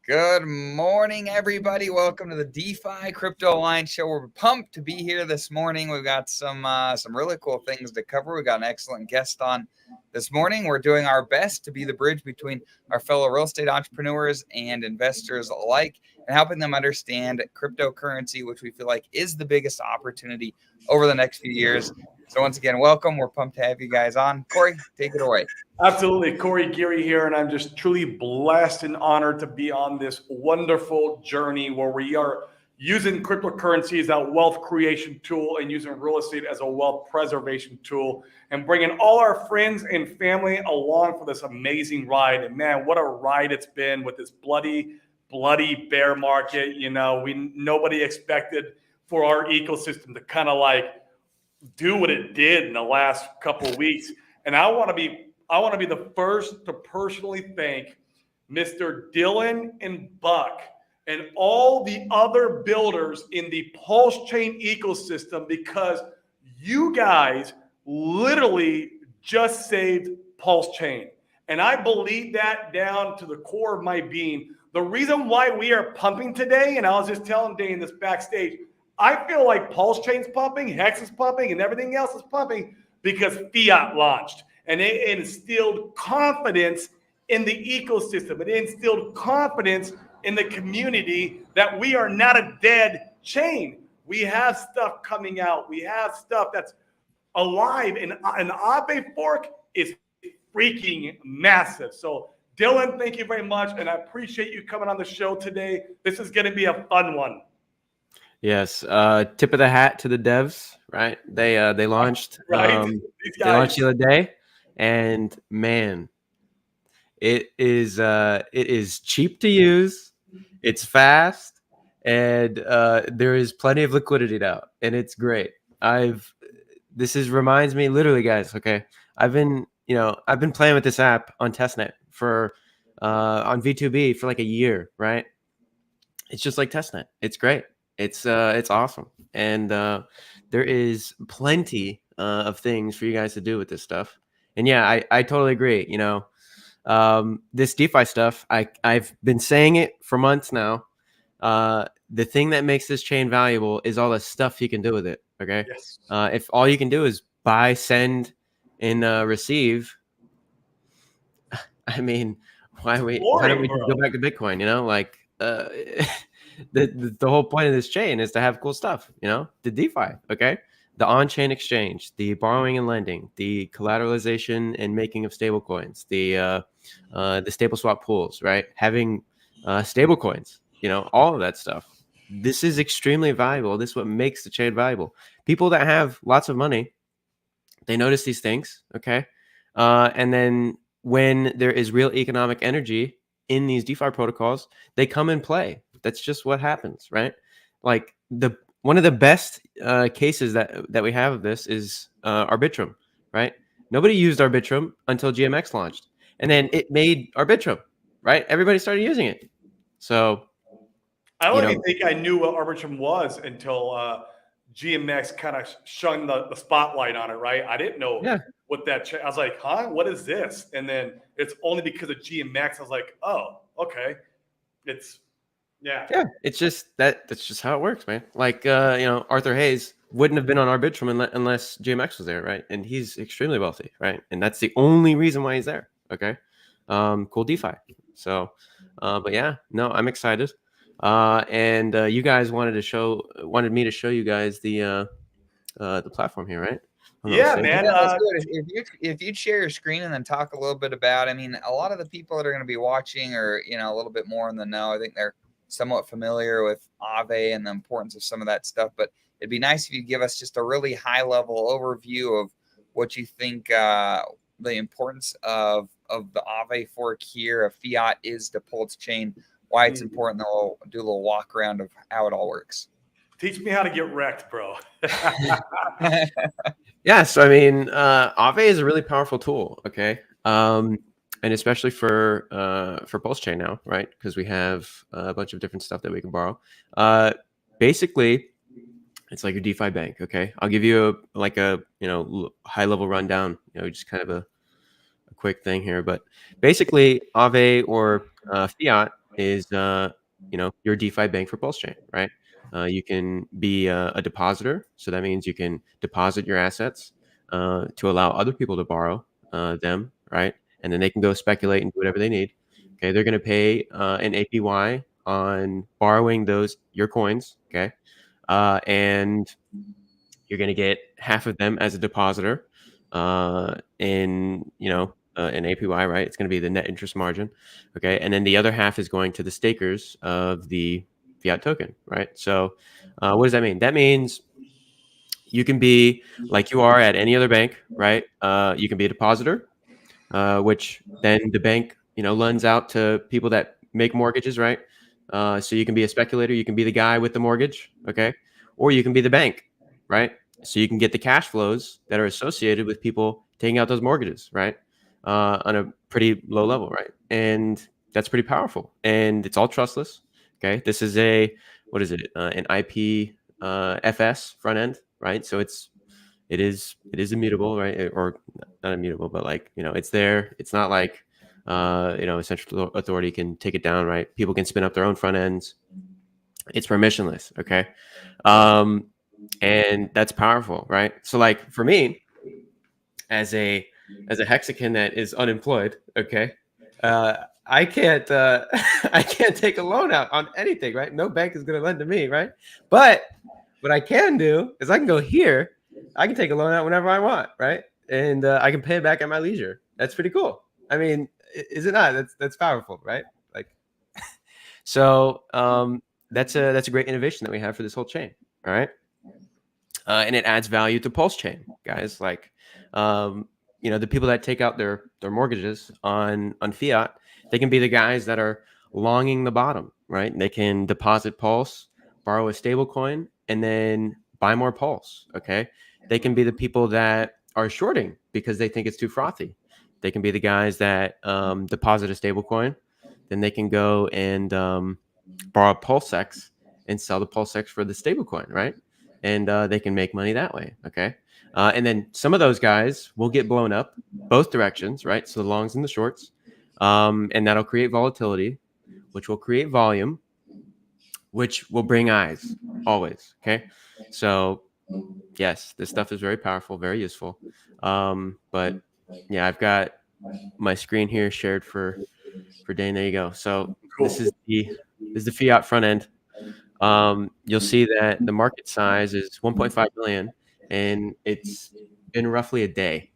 Good morning, everybody. Welcome to the DeFi Crypto Alliance Show. We're pumped to be here this morning. We've got some really cool things to cover. We got an excellent guest on this morning. We're doing our best to be the bridge between our fellow real estate entrepreneurs and investors alike, and helping them understand cryptocurrency, which we feel like is the biggest opportunity over the next few years. So once again, welcome. We're pumped to have you guys on. Corey, take it away. Absolutely. Corey Geary here, and I'm just truly blessed and honored to be on this wonderful journey where we are using cryptocurrency as a wealth creation tool and using real estate as a wealth preservation tool and bringing all our friends and family along for this amazing ride. And man, what a ride it's been with this bloody bear market. Nobody expected for our ecosystem to kind of like do what it did in the last couple of weeks. And I want to be the first to personally thank Mr. Dylan and Buck and all the other builders in the Pulsechain ecosystem, because you guys literally just saved Pulsechain. And I believe that down to the core of my being. The reason why we are pumping today, and I was just telling Dane this backstage, I feel like Pulsechain's pumping, Hex is pumping, and everything else is pumping because Phiat launched. And it instilled confidence in the ecosystem. It instilled confidence in the community that we are not a dead chain. We have stuff coming out. We have stuff that's alive. And an Aave fork is freaking massive. So, Dylan, thank you very much. And I appreciate you coming on the show today. This is going to be a fun one. Yes. Tip of the hat to the devs, right? They launched right. They launched the other day. And man, it is cheap to use, it's fast, and there is plenty of liquidity now, and it's great. Reminds me literally, guys. Okay, I've been playing with this app on testnet for on V2B for like a year, right? It's just like testnet. It's great. It's awesome, and there is plenty of things for you guys to do with this stuff. And yeah, I totally agree. This DeFi stuff, I've been saying it for months now. The thing that makes this chain valuable is all the stuff you can do with it. Okay. Yes. If all you can do is buy, send, and receive, I mean, why don't we just go back to Bitcoin? The whole point of this chain is to have cool stuff. The DeFi. Okay. The on-chain exchange, the borrowing and lending, the collateralization and making of stable coins, the stable swap pools, right? Having stable coins, all of that stuff. This is extremely valuable. This is what makes the chain valuable. People that have lots of money, they notice these things, okay? And then when there is real economic energy in these DeFi protocols, they come and play. That's just what happens, right? Like one of the best cases that we have of this is Arbitrum, right? Nobody used Arbitrum until GMX launched, and then it made Arbitrum, right? Everybody started using it. So I don't even think I knew what Arbitrum was until GMX kind of shone the spotlight on it, right? I didn't know what that. I was like, huh? What is this? And then it's only because of GMX. I was like, oh, okay. Yeah, it's just that's just how it works, man. Like Arthur Hayes wouldn't have been on Arbitrum unless GMX was there, right? And he's extremely wealthy, right? And that's the only reason why he's there. Okay. Cool DeFi. So but yeah, no, I'm excited. And you guys wanted me to show you guys the platform here, right? Yeah, man. If you'd share your screen and then talk a little bit about, I mean, a lot of the people that are going to be watching are, a little bit more in the know. I think they're somewhat familiar with Aave and the importance of some of that stuff, but it'd be nice if you give us just a really high level overview of what you think the importance of the Aave fork here, of Phiat is to Pulsechain, why it's important. Then we'll do a little walk around of how it all works. Teach me how to get wrecked, bro. Yes, I mean, Aave is a really powerful tool. Okay. And especially for Pulsechain now, right? Because we have a bunch of different stuff that we can borrow. Basically, it's like a DeFi bank. Okay, I'll give you a high level rundown. Just kind of a quick thing here. But basically, Aave or Phiat is your DeFi bank for Pulsechain, right? You can be a depositor, so that means you can deposit your assets to allow other people to borrow them, right? And then they can go speculate and do whatever they need. Okay, they're going to pay an APY on borrowing your coins. Okay, and you're going to get half of them as a depositor in an APY, right? It's going to be the net interest margin. Okay, and then the other half is going to the stakers of the fiat token, right? So what does that mean? That means you can be like you are at any other bank, right? You can be a depositor, which then the bank, lends out to people that make mortgages, right? So you can be a speculator, you can be the guy with the mortgage, okay? Or you can be the bank, right? So you can get the cash flows that are associated with people taking out those mortgages, right? On a pretty low level, right? And that's pretty powerful. And it's all trustless, okay? This is what is it? An IP FS front end, right? So it is immutable, right? Or not immutable, but it's there. It's not like a central authority can take it down, right? People can spin up their own front ends. It's permissionless, okay? And that's powerful, right? So like for me, as a hexagon that is unemployed, okay, I can't I can't take a loan out on anything, right? No bank is going to lend to me, right? But what I can do is I can go here. I can take a loan out whenever I want, right? And I can pay it back at my leisure. That's pretty cool. I mean, is it not? That's powerful, right? Like, so that's a great innovation that we have for this whole chain. All right, and it adds value to Pulsechain, guys. Like, the people that take out their mortgages on Fiat, they can be the guys that are longing the bottom, right? They can deposit Pulse, borrow a stable coin, and then buy more Pulse. Okay, they can be the people that are shorting because they think it's too frothy. They can be the guys that deposit a stable coin, then they can go and borrow Pulsex and sell the Pulsex for the stable coin, right? And they can make money that way. Okay, and then some of those guys will get blown up both directions, right? So the longs and the shorts, and that'll create volatility, which will create volume, which will bring eyes always. Okay, so yes, this stuff is very powerful, very useful. But yeah, I've got my screen here shared for Dane. There you go. So Cool. this is the fiat front end. You'll see that the market size is 1.5 million, and it's been roughly a day.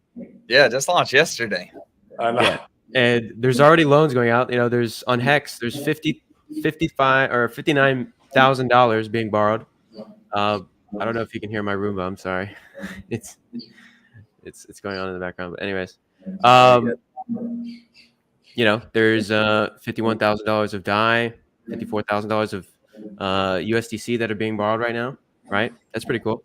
Yeah, just launched yesterday. I know. Yeah, and there's already loans going out. There's on Hex, there's 55 or $59,000 being borrowed. I don't know if you can hear my Roomba. I'm sorry. It's going on in the background. But anyways, there's $51,000 of DAI, $54,000 of USDC that are being borrowed right now. Right, that's pretty cool.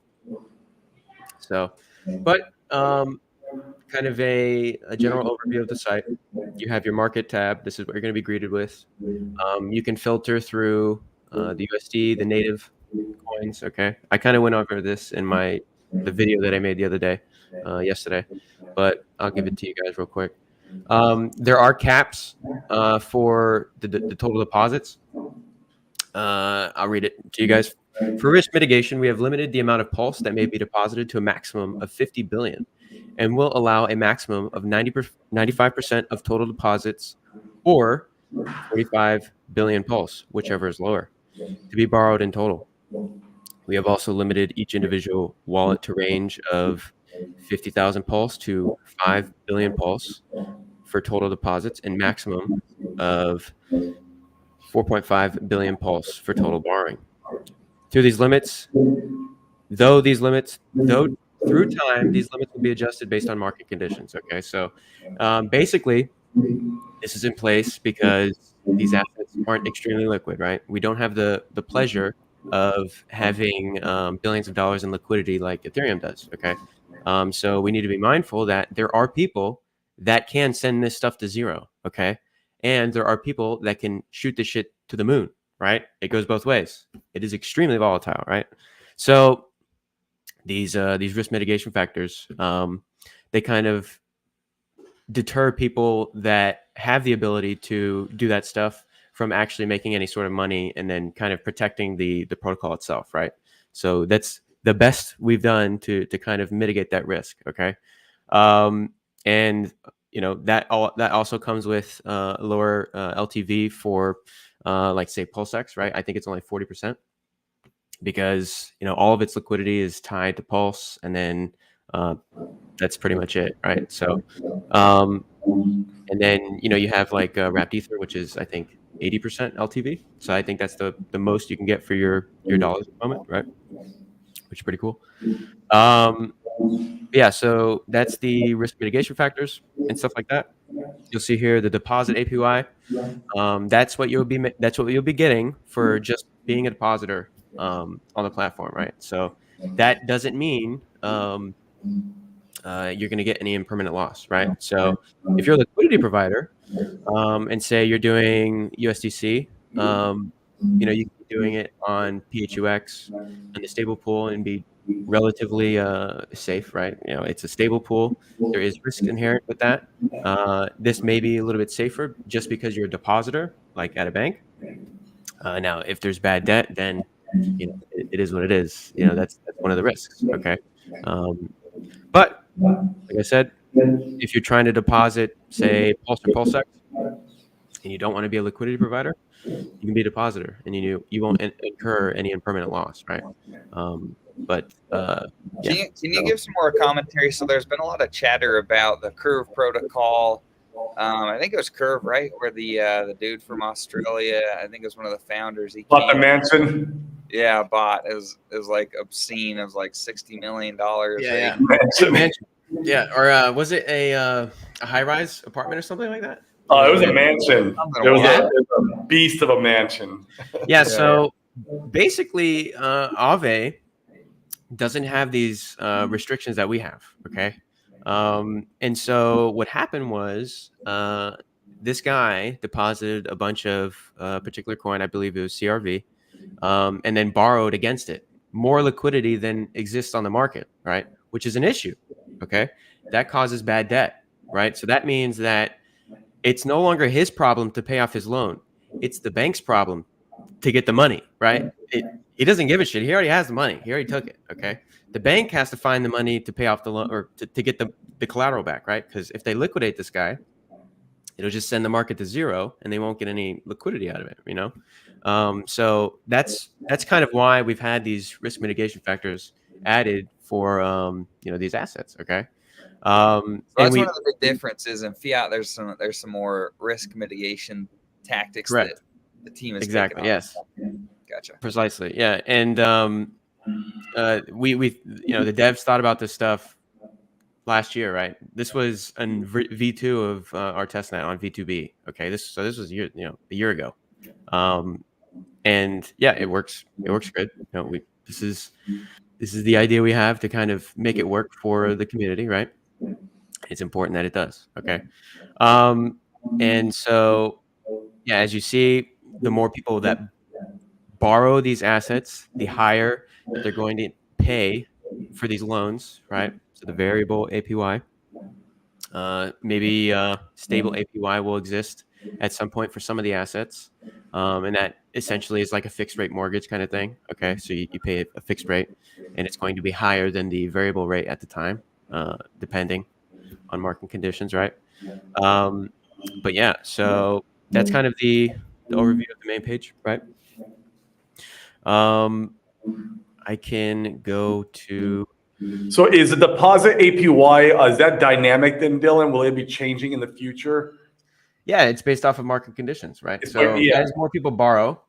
So, but kind of a general overview of the site. You have your market tab. This is what you're going to be greeted with. You can filter through the USD, the native coins. Okay, I kind of went over this in the video that I made the other day, yesterday, but I'll give it to you guys real quick. There are caps for the total deposits. I'll read it to you guys. For risk mitigation, we have limited the amount of Pulse that may be deposited to a maximum of 50 billion, and will allow a maximum of 95% of total deposits, or 45 billion Pulse, whichever is lower, to be borrowed in total. We have also limited each individual wallet to range of 50,000 Pulse to 5 billion Pulse for total deposits, and maximum of 4.5 billion Pulse for total borrowing. Through through time, these limits will be adjusted based on market conditions. Okay, so basically, this is in place because these assets aren't extremely liquid, right? We don't have the pleasure of having billions of dollars in liquidity like Ethereum does. Okay, so we need to be mindful that there are people that can send this stuff to zero. Okay, and there are people that can shoot this shit to the moon. Right? It goes both ways. It is extremely volatile, right? So these risk mitigation factors, they kind of deter people that have the ability to do that stuff from actually making any sort of money and then kind of protecting the protocol itself, right? So that's the best we've done to kind of mitigate that risk. Okay. And that also comes with lower LTV for like say Pulsex, right? I think it's only 40% because all of its liquidity is tied to Pulse, and then that's pretty much it, right? So and then you have like wrapped ether, which is I think 80% LTV. So I think that's the most you can get for your dollars at the moment, right? Which is pretty cool. Yeah, so that's the risk mitigation factors and stuff like that. You'll see here the deposit APY. That's what you'll be getting for just being a depositor on the platform, right? So that doesn't mean you're going to get any impermanent loss, right? So if you're a liquidity provider and say you're doing USDC, you can be doing it on PHUX and the stable pool and be relatively safe, right? It's a stable pool. There is risk inherent with that. This may be a little bit safer just because you're a depositor, like at a bank. Now, if there's bad debt, then it is what it is. That's one of the risks. Okay, but like I said, if you're trying to deposit, say, Pulse or Pulsex, and you don't want to be a liquidity provider, you can be a depositor, and you won't incur any impermanent loss, right? But can you give some more commentary? So there's been a lot of chatter about the Curve protocol. I think it was Curve, right? Where the dude from Australia, I think it was one of the founders. He bought the mansion. Yeah, bought. It was like obscene. It was like $60 million. Yeah, Mansion. Yeah, or was it a high-rise apartment or something like that? Oh, it was a mansion. It was a beast of a mansion. Yeah. So basically, Aave doesn't have these restrictions that we have. Okay. And so what happened was this guy deposited a bunch of particular coin, I believe it was CRV, and then borrowed against it more liquidity than exists on the market, right? Which is an issue. Okay. That causes bad debt, right? So that means that it's no longer his problem to pay off his loan. It's the bank's problem to get the money, right? He doesn't give a shit. He already has the money. He already took it. Okay. The bank has to find the money to pay off the loan or to get the collateral back, right? Because if they liquidate this guy, it'll just send the market to zero and they won't get any liquidity out of it, So that's kind of why we've had these risk mitigation factors added for these assets. Okay. So that's one of the big differences in Fiat. There's some more risk mitigation tactics correct. that the team is exactly. Yes. Gotcha. Precisely. Yeah. And we the devs thought about this stuff last year, right? This was in V2 of our testnet on V2B. Okay. This was a year ago. And yeah, it works. It works good. This is the idea we have to kind of make it work for the community, right? It's important that it does. Okay. And so, yeah, as you see, the more people that borrow these assets, the higher that they're going to pay for these loans, right? So the variable APY, maybe stable APY will exist at some point for some of the assets. And that essentially is like a fixed rate mortgage kind of thing. Okay. So you pay a fixed rate and it's going to be higher than the variable rate at the time, depending on market conditions, right? But yeah, so that's kind of the overview of the main page, right? I can go to. So is the deposit APY, is that dynamic then, Dylan? Will it be changing in the future? Yeah, it's based off of market conditions, right? So as more people borrow,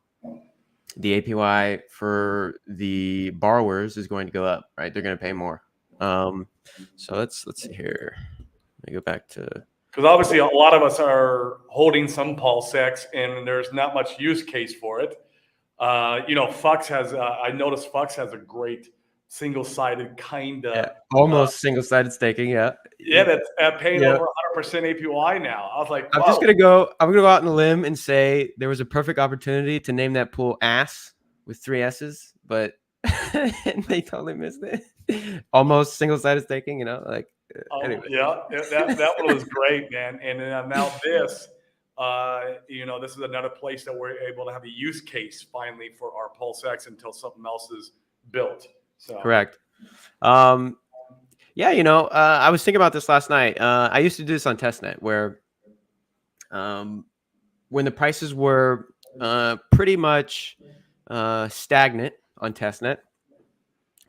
the APY for the borrowers is going to go up, right? They're going to pay more. So let's see here. Let me go back to, because obviously a lot of us are holding some Pulsex and there's not much use case for it. Fux has I noticed Fux has a great single-sided kind of almost single-sided staking. Yeah, that's paying over 100% APY now. I was like, whoa. I'm gonna go out on a limb and say there was a perfect opportunity to name that pool Ass with 3 S's, but they totally missed it. Almost single-sided staking, anyway. Yeah, that one was great, man. And now this, This is another place that we're able to have a use case finally for our PulseX until something else is built. So Correct. Yeah, I was thinking about this last night. I used to do this on testnet where when the prices were pretty much stagnant on testnet,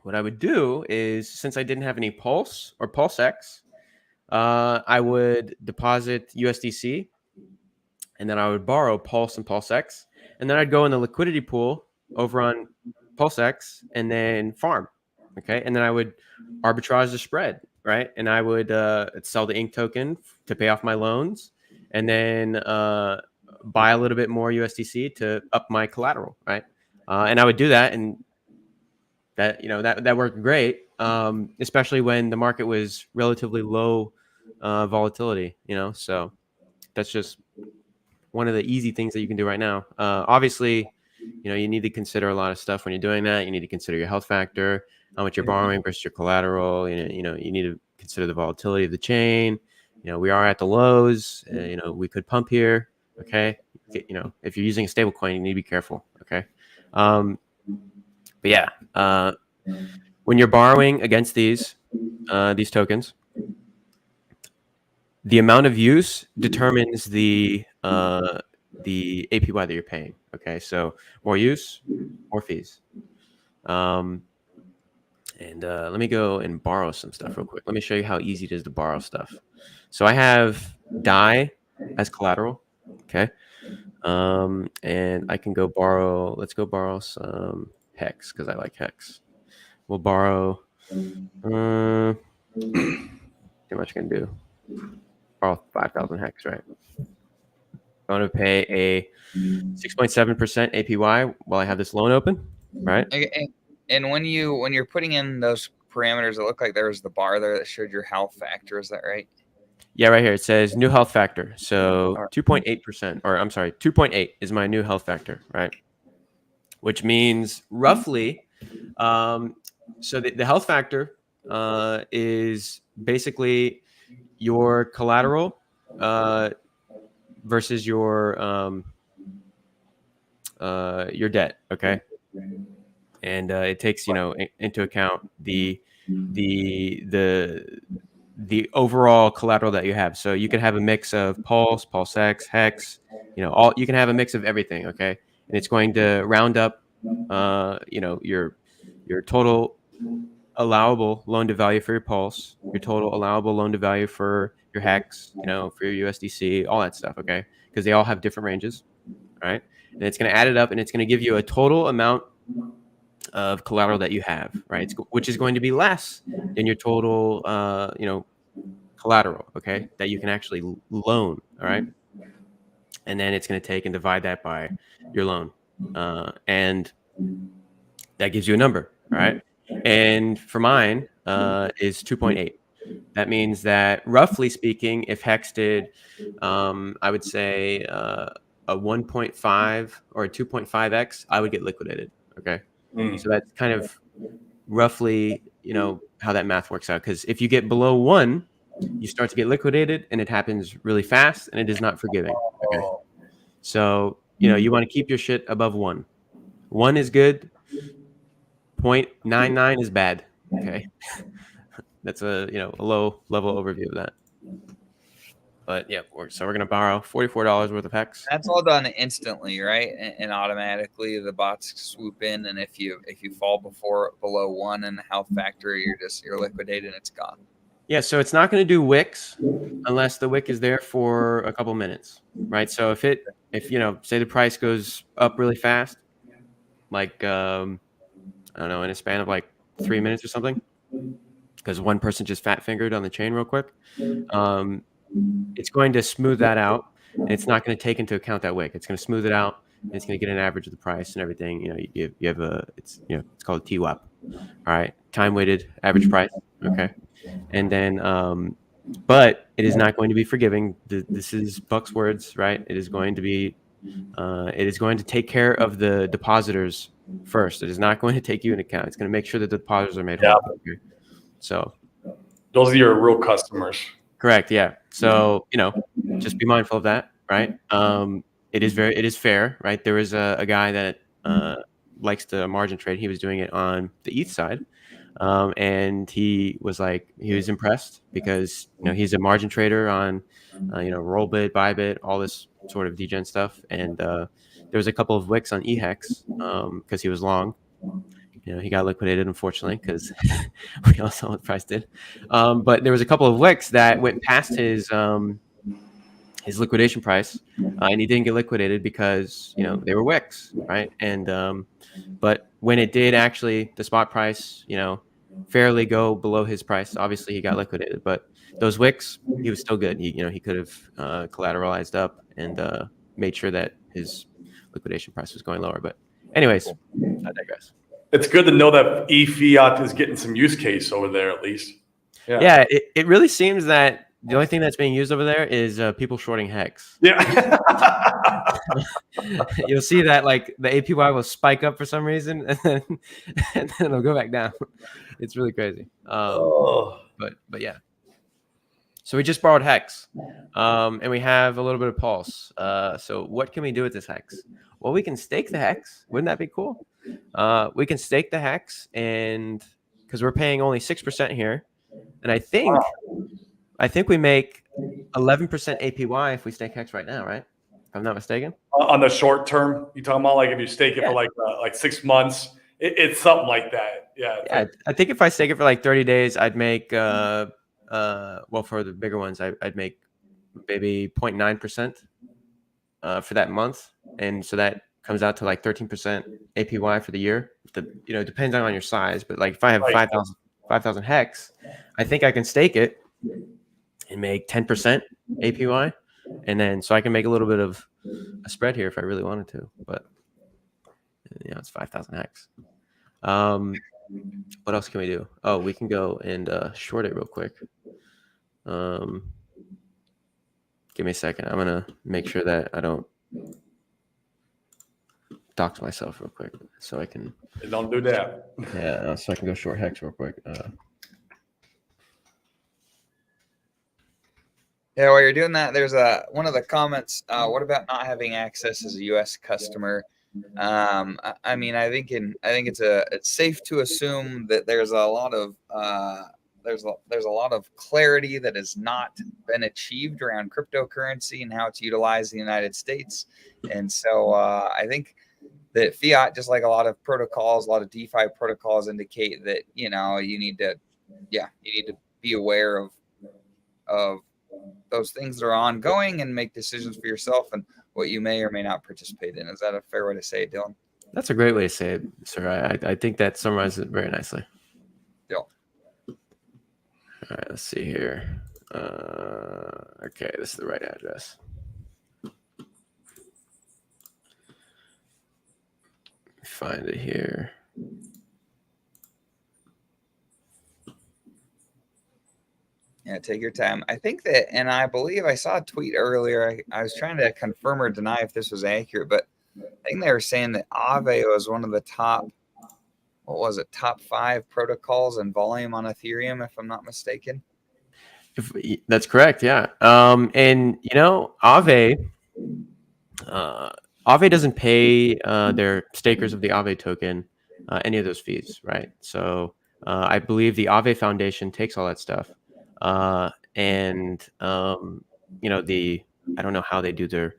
what I would do is, since I didn't have any Pulse or PulseX, I would deposit USDC, and then I would borrow Pulse and PulseX, and then I'd go in the liquidity pool over on PulseX and then farm. Okay, and then I would arbitrage the spread, right? And I would sell the Ink token to pay off my loans, and then buy a little bit more USDC to up my collateral, right? And I would do that, and that worked great, especially when the market was relatively low volatility. So that's just one of the easy things that you can do right now. Obviously, you need to consider a lot of stuff when you're doing that. You need to consider your health factor, how much you're borrowing versus your collateral. You need to consider the volatility of the chain. We are at the lows. We could pump here. Okay. If you're using a stable coin, you need to be careful. Okay. But yeah, when you're borrowing against these tokens, the amount of use determines the APY that you're paying. Okay, so more use, more fees. And let me go and borrow some stuff real quick. Let me show you how easy it is to borrow stuff. So I have DAI as collateral. Okay, and I can go borrow. Let's go borrow some Hex because I like Hex. We'll borrow. See how much I can do. Borrow 5,000 Hex, right? I want to pay a 6.7% APY while I have this loan open, right? And when you're putting in those parameters, it looked like there was the bar there that showed your health factor. Is that right? Yeah, right here. It says new health factor. So 2.8%, or I'm sorry, 2.8 is my new health factor, right? Which means roughly, so the health factor is basically your collateral versus your debt, okay? And it takes into account the overall collateral that you have. So you can have a mix of Pulse, PulseX, Hex, you can have a mix of everything, okay? And it's going to round up your total allowable loan to value for your Pulse, your total allowable loan to value for your Hex, for your USDC, all that stuff, okay? Because they all have different ranges, all right? And it's going to add it up, and it's going to give you a total amount of collateral that you have, right? Which is going to be less than your total, collateral, okay, that you can actually loan, all right? And then it's going to take and divide that by your loan, and that gives you a number, all right? And for mine is 2.8. That means that, roughly speaking, if Hex did, I would say a 1.5 or a 2.5x, I would get liquidated. Okay, so that's kind of roughly, how that math works out. Because if you get below 1, you start to get liquidated, and it happens really fast, and it is not forgiving. Okay, so you want to keep your shit above 1. 1 is good. 0.99 is bad. Okay. That's a low level overview of that. But yeah, so we're gonna borrow $44 worth of Hex. That's all done instantly, right? And automatically the bots swoop in, and if you fall below 1 in the health factor, you're liquidated and it's gone. Yeah, so it's not going to do wicks unless the wick is there for a couple minutes, right? So if say the price goes up really fast, like I don't know, in a span of like 3 minutes or something, because one person just fat fingered on the chain real quick, it's going to smooth that out, and it's not going to take into account that wick. It's going to smooth it out, and it's going to get an average of the price and everything. You have it's called a TWAP, all right, time weighted average price. Okay, and then but it is not going to be forgiving. This is Buck's words, right? It is going to be take care of the depositors first. It is not going to take you into account. It's going to make sure that the depositors are made whole. Okay? So those are your real customers. Correct. Yeah. So, just be mindful of that. right? It is fair, right? There was a guy that likes to margin trade. He was doing it on the ETH side, and he was impressed because he's a margin trader on Rollbit, Bybit, all this sort of degen stuff, and there was a couple of wicks on eHex because he was long. He got liquidated, unfortunately, because we all saw what the price did. But there was a couple of wicks that went past his liquidation price, and he didn't get liquidated because they were wicks, right? And but when it did actually, the spot price, fairly go below his price, obviously he got liquidated. But those wicks, he was still good. He could have collateralized up and made sure that his liquidation price was going lower. But anyways, I digress. It's good to know that Fiat is getting some use case over there, at least. Yeah, it really seems that the only thing that's being used over there is people shorting Hex. Yeah. You'll see that like the APY will spike up for some reason, and then it'll go back down. It's really crazy. But yeah. So we just borrowed Hex, and we have a little bit of Pulse. So what can we do with this Hex? Well, we can stake the Hex. Wouldn't that be cool? We can stake the Hex, and because we're paying only 6% here, and I think we make 11% APY if we stake Hex right now, right? If I'm not mistaken. On the short term, you talking about like if you stake it for like 6 months, it's something like that. Yeah. I think if I stake it for like 30 days, I'd make well, for the bigger ones, I'd make maybe 0.9% for that month, and so that comes out to like 13% APY for the year. Depends on your size, but like if I have 5,000 Hex, I think I can stake it and make 10% APY, and then so I can make a little bit of a spread here if I really wanted to. But it's 5,000 Hex. What else can we do? Oh, we can go and short it real quick. Give me a second. I'm gonna make sure that I don't dox myself real quick, so I can. Don't do that. Yeah, so I can go short Hex real quick. Yeah, while you're doing that, there's one of the comments. What about not having access as a U.S. customer? I mean, I think it's safe to assume that there's a lot of clarity that has not been achieved around cryptocurrency and how it's utilized in the United States, and so I think that Fiat, just like a lot of protocols, a lot of DeFi protocols, indicate that you need to be aware of those things that are ongoing and make decisions for yourself and what you may or may not participate in. Is that a fair way to say it, Dylan? That's a great way to say it, sir. I think that summarizes it very nicely. Dylan. All right, let's see here. Okay, this is the right address. Find it here. Yeah, take your time. I think that, and I believe I saw a tweet earlier. I was trying to confirm or deny if this was accurate, but I think they were saying that Aave was one of the top 5 protocols in volume on Ethereum, if I'm not mistaken. That's correct, yeah. And Aave doesn't pay their stakers of the Aave token any of those fees, right? So I believe the Aave Foundation takes all that stuff. And I don't know how they do their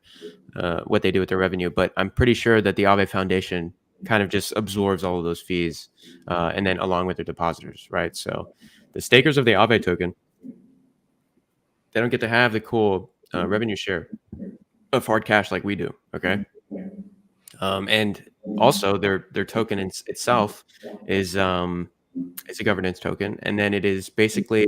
what they do with their revenue, but I'm pretty sure that the Aave Foundation kind of just absorbs all of those fees, and then along with their depositors, right? So the stakers of the Aave token, they don't get to have the cool revenue share of hard cash like we do, okay? And also their token itself is it's a governance token, and then it is basically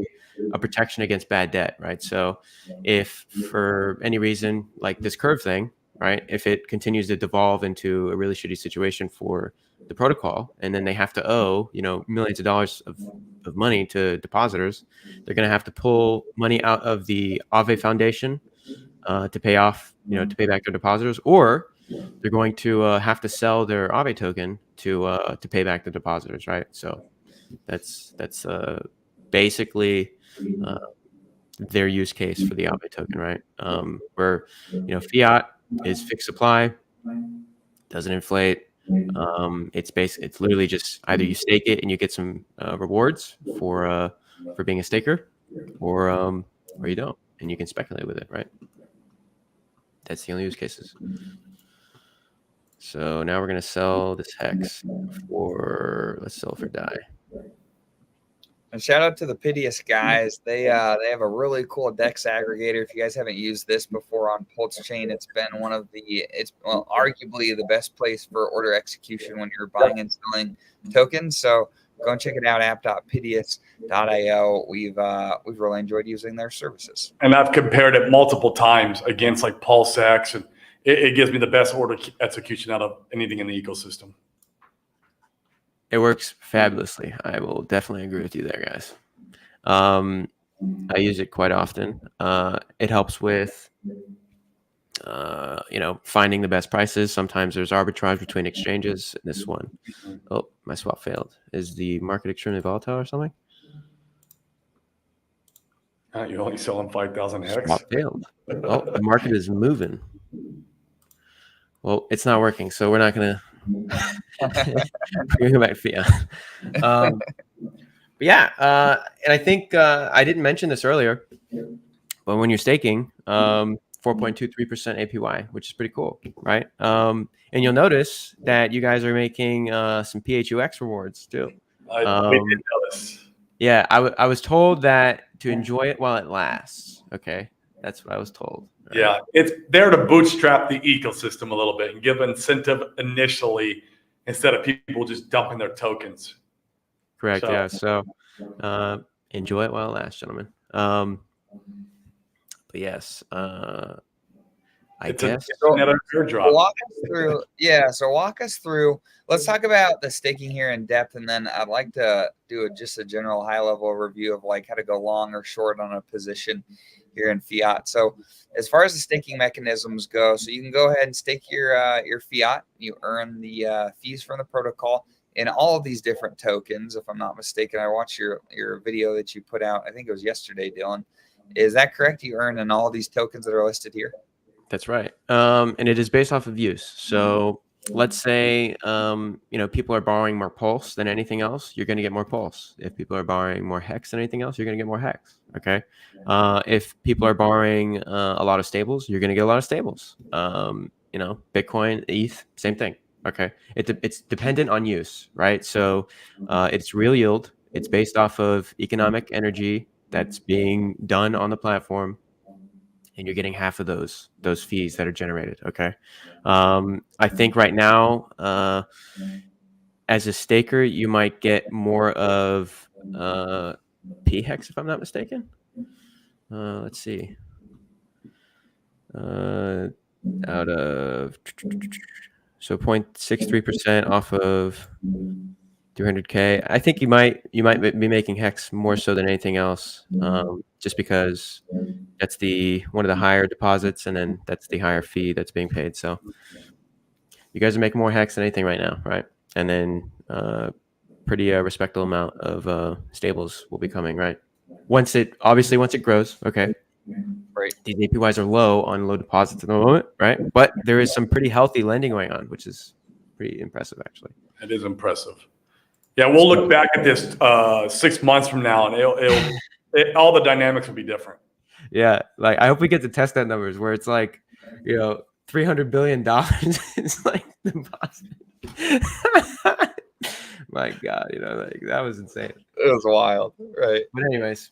a protection against bad debt, right? So if for any reason like this curve thing, right, if it continues to devolve into a really shitty situation for the protocol, and then they have to owe millions of dollars of money to depositors, they're going to have to pull money out of the Aave Foundation to pay off, to pay back their depositors, or they're going to have to sell their Aave token to pay back the depositors, right? So that's basically their use case for the Aave token, right? Where fiat is fixed supply, doesn't inflate. It's literally just either you stake it and you get some rewards for being a staker, or you don't, and you can speculate with it, right? That's the only use cases. So now we're gonna sell this hex let's sell for DAI. And shout out to the Piteous guys. They have a really cool DEX aggregator. If you guys haven't used this before on Pulsechain, it's been one of arguably the best place for order execution when you're buying and selling tokens. So go and check it out, app.piteous.io. We've really enjoyed using their services. And I've compared it multiple times against like Pulsechain, and it gives me the best order execution out of anything in the ecosystem. It works fabulously. I will definitely agree with you there, guys. I use it quite often. It helps with, finding the best prices. Sometimes there's arbitrage between exchanges. This one, oh, my swap failed. Is the market extremely volatile or something? You're only selling 5,000 hex. Swap failed. Oh, the market is moving. Well, it's not working, so we're not gonna. We're gonna go back to Fiat. But yeah, and I think I didn't mention this earlier, but when you're staking, 4.23% APY, which is pretty cool, right? And you'll notice that you guys are making some PHUX rewards too. I did notice. Yeah, I was told that to enjoy it while it lasts. Okay, that's what I was told. Right? Yeah, it's there to bootstrap the ecosystem a little bit and give incentive initially instead of people just dumping their tokens. Correct. So, yeah. So enjoy it while it lasts, gentlemen. But yes, I guess. Another airdrop. Walk us through. Yeah. So walk us through. Let's talk about the staking here in depth, and then I'd like to do just a general high-level review of like how to go long or short on a position here in Fiat. So as far as the staking mechanisms go, so you can go ahead and stake your Fiat. You earn the fees from the protocol in all of these different tokens. If I'm not mistaken, I watched your video that you put out. I think it was yesterday, Dylan. Is that correct? You earn in all these tokens that are listed here? That's right. And it is based off of use. So let's say, people are borrowing more Pulse than anything else, you're going to get more Pulse. If people are borrowing more Hex than anything else, you're going to get more Hex. Okay. If people are borrowing a lot of stables, you're going to get a lot of stables. Bitcoin, ETH, same thing. Okay. It's dependent on use, right? So it's real yield. It's based off of economic energy that's being done on the platform, and you're getting half of those fees that are generated. Okay. I think right now, as a staker, you might get more of P-Hex, if I'm not mistaken. Let's see. Out of 0.63% off of 300K. I think you might be making Hex more so than anything else, just because that's one of the higher deposits, and then that's the higher fee that's being paid. So you guys are making more Hex than anything right now, right? And then pretty respectable amount of stables will be coming, right? Once it grows, okay. Right. These APYs are low on low deposits at the moment, right? But there is some pretty healthy lending going on, which is pretty impressive, actually. It is impressive. Yeah, we'll look back at this 6 months from now, and all the dynamics will be different. Yeah, like I hope we get to test that numbers where it's like, $300 billion is like deposit. My God, that was insane. It was wild, right? But anyways,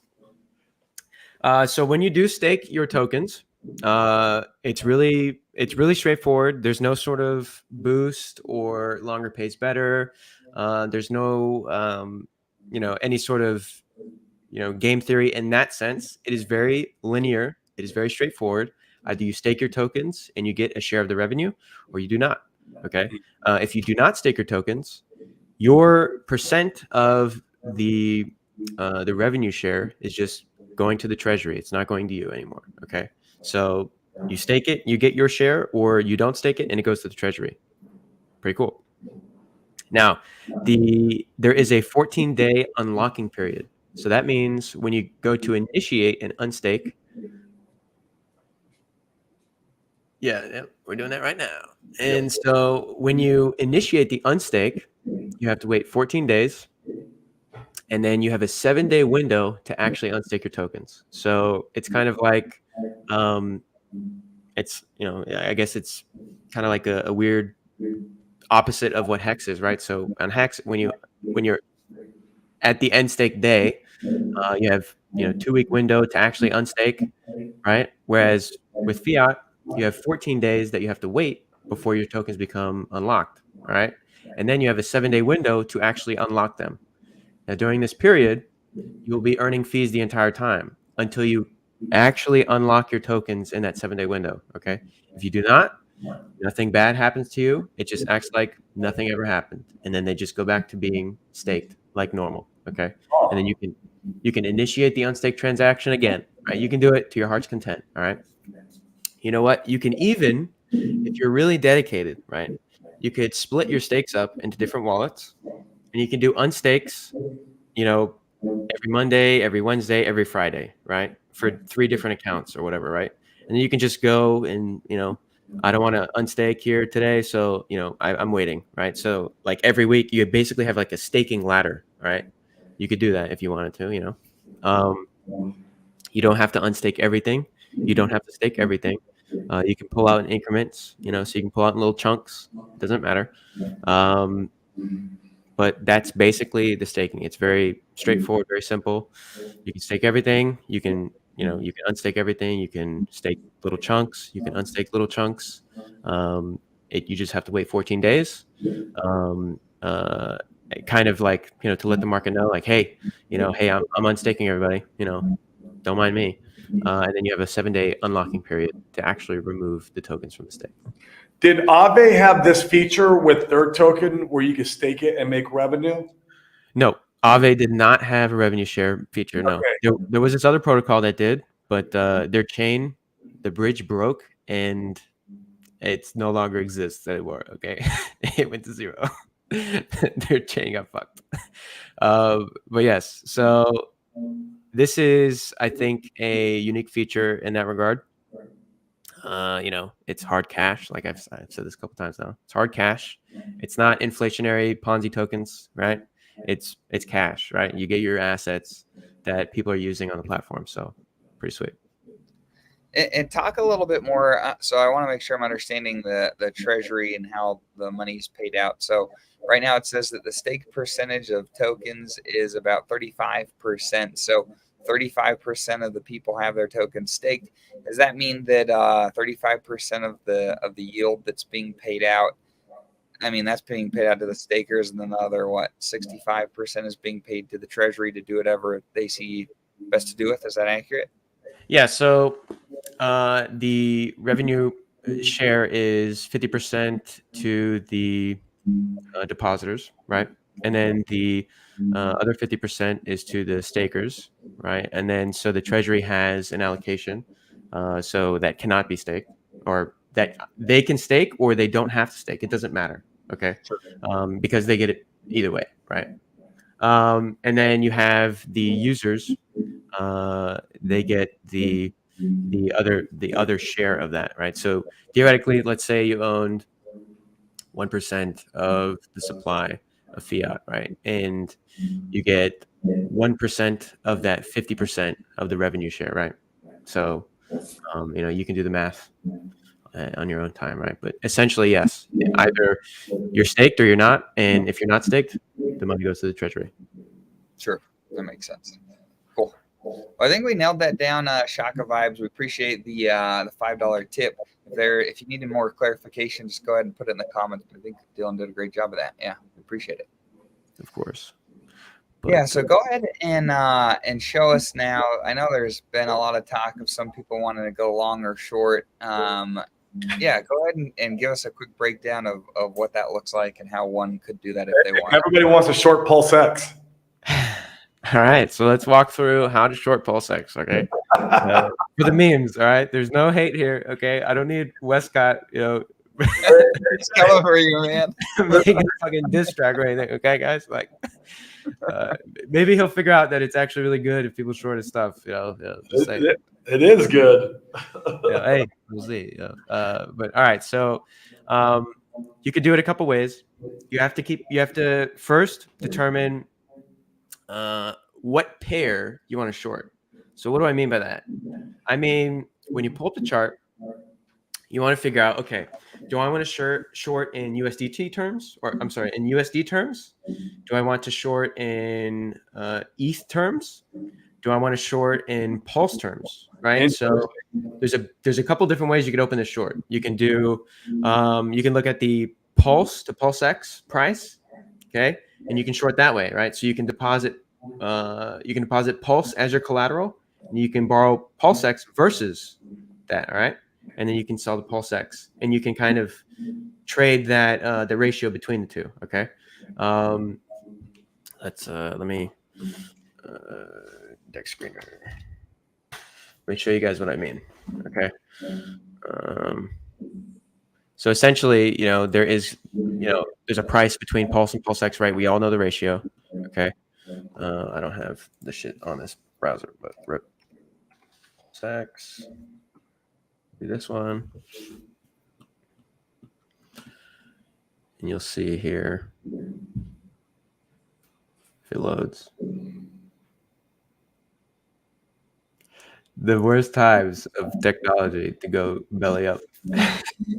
so when you do stake your tokens, it's really straightforward. There's no sort of boost or longer pays better. There's no, any sort of, game theory in that sense. It is very linear. It is very straightforward. Either you stake your tokens and you get a share of the revenue, or you do not. Okay. If you do not stake your tokens, your percent of the revenue share is just going to the treasury. It's not going to you anymore. Okay. So you stake it, you get your share, or you don't stake it and it goes to the treasury. Pretty cool. Now, there is a 14-day unlocking period. So that means when you go to initiate and unstake, yeah, we're doing that right now. And so when you initiate the unstake, you have to wait 14 days. And then you have a 7-day window to actually unstake your tokens. So it's kind of like, it's, I guess it's kind of like a weird opposite of what Hex is, right? So on Hex, when you're at the end stake day, you have 2-week window to actually unstake, right? Whereas with Fiat, you have 14 days that you have to wait before your tokens become unlocked, right? And then you have a 7-day window to actually unlock them. Now, during this period, you will be earning fees the entire time until you actually unlock your tokens in that 7-day window. Okay. If you do not, nothing bad happens to you. It just acts like nothing ever happened. And then they just go back to being staked like normal. Okay. And then you can initiate the unstake transaction again, right? You can do it to your heart's content. All right. You know what? You can even, if you're really dedicated, right? You could split your stakes up into different wallets and you can do unstakes, every Monday, every Wednesday, every Friday, right? For 3 different accounts or whatever, right? And then you can just go and, I don't want to unstake here today. So, I'm waiting, right? So like every week you basically have like a staking ladder, right? You could do that if you wanted to, you don't have to unstake everything. You don't have to stake everything. You can pull out in increments, so you can pull out in little chunks. Doesn't matter. But that's basically the staking. It's very straightforward, very simple. You can stake everything. You can unstake everything. You can stake little chunks. You can unstake little chunks. You just have to wait 14 days. Kind of like, to let the market know, like, hey, hey, I'm unstaking everybody, don't mind me. And then you have a 7-day unlocking period to actually remove the tokens from the stake. Did Aave have this feature with their token where you could stake it and make revenue? No, Aave did not have a revenue share feature. No, Okay. there was this other protocol that did, but their chain, the bridge broke, and it's no longer exists anymore. Okay, it went to zero. Their chain got fucked. But yes, so this is, I think, a unique feature in that regard. It's hard cash. Like I've said this a couple times now. It's hard cash. It's not inflationary Ponzi tokens, right? It's cash, right? You get your assets that people are using on the platform. So pretty sweet. And talk a little bit more. So I want to make sure I'm understanding the treasury and how the money is paid out. So right now it says that the stake percentage of tokens is about 35%. So 35% of the people have their tokens staked. Does that mean that 35% of the yield that's being paid out? I mean, that's being paid out to the stakers, and then the other 65% is being paid to the treasury to do whatever they see best to do with. Is that accurate? Yeah. So the revenue share is 50% to the depositors, right? And then the other 50% is to the stakers, right? And then so the treasury has an allocation, so that cannot be staked, or that they can stake or they don't have to stake. It doesn't matter, okay? Sure. Because they get it either way, right? And then you have the users. They get the other share of that, right? So theoretically, let's say you owned 1% of the supply of fiat, right? And you get 1% of that 50% of the revenue share, right? So, you can do the math on your own time, right? But essentially, yes, either you're staked or you're not. And if you're not staked, the money goes to the treasury. Sure. That makes sense. Cool. Well, I think we nailed that down, Shaka Vibes. We appreciate the $5 tip. If you needed more clarification, just go ahead and put it in the comments. I think Dylan did a great job of that. Yeah, we appreciate it. Of course. But, yeah, so go ahead and show us now. I know there's been a lot of talk of some people wanting to go long or short. Yeah, go ahead and give us a quick breakdown of what that looks like and how one could do that if they want. Everybody wants a short Pulsechain. All right, so let's walk through how to short Pulsechain, okay? For the memes, all right? There's no hate here, okay? I don't need Westcott, It's coming for you, man. Making a fucking diss track or anything. Okay, guys, like maybe he'll figure out that it's actually really good if people short his stuff. Just say. It is good. Hey, we'll see. But all right, so you could do it a couple ways. You have to first determine what pair you want to short. So what do I mean by that? I mean, when you pull up the chart, you want to figure out, okay, do I want to short in USDT terms, or I'm sorry, in USD terms? Do I want to short in ETH terms? Do I want to short in Pulse terms? Right. So there's a couple different ways you could open the short. You can do you can look at the Pulse to PulseX price, okay, and you can short that way, right? So you can deposit Pulse as your collateral, and you can borrow PulseX versus that, all right? And then you can sell the PulseX, and you can kind of trade that the ratio between the two, okay? Let me deck screener. Let me show you guys what I mean, okay? So essentially, there's a price between Pulse and PulseX, right? We all know the ratio, okay? I don't have the shit on this browser, but rip PulseX. Do this one, and you'll see here if it loads. The worst times of technology to go belly up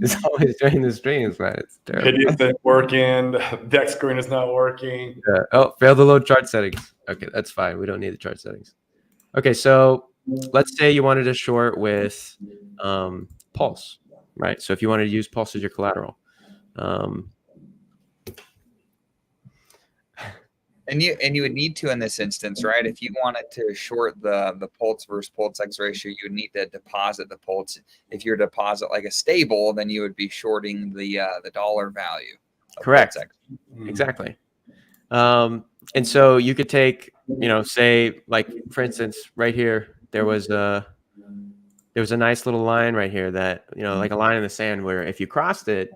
is always during the streams, man. It's terrible. It isn't working. Deck screen is not working. Oh, failed to load chart settings. Okay, that's fine. We don't need the chart settings. Okay, so let's say you wanted to short with Pulse, right? So if you wanted to use Pulse as your collateral. And you would need to in this instance, right? If you wanted to short the Pulse versus PulseX ratio, you would need to deposit the Pulse. If you're deposit like a stable, then you would be shorting the dollar value. Correct. PulseX. Exactly. And so you could take, say, like, for instance, right here, there was a nice little line right here that, like a line in the sand where if you crossed it,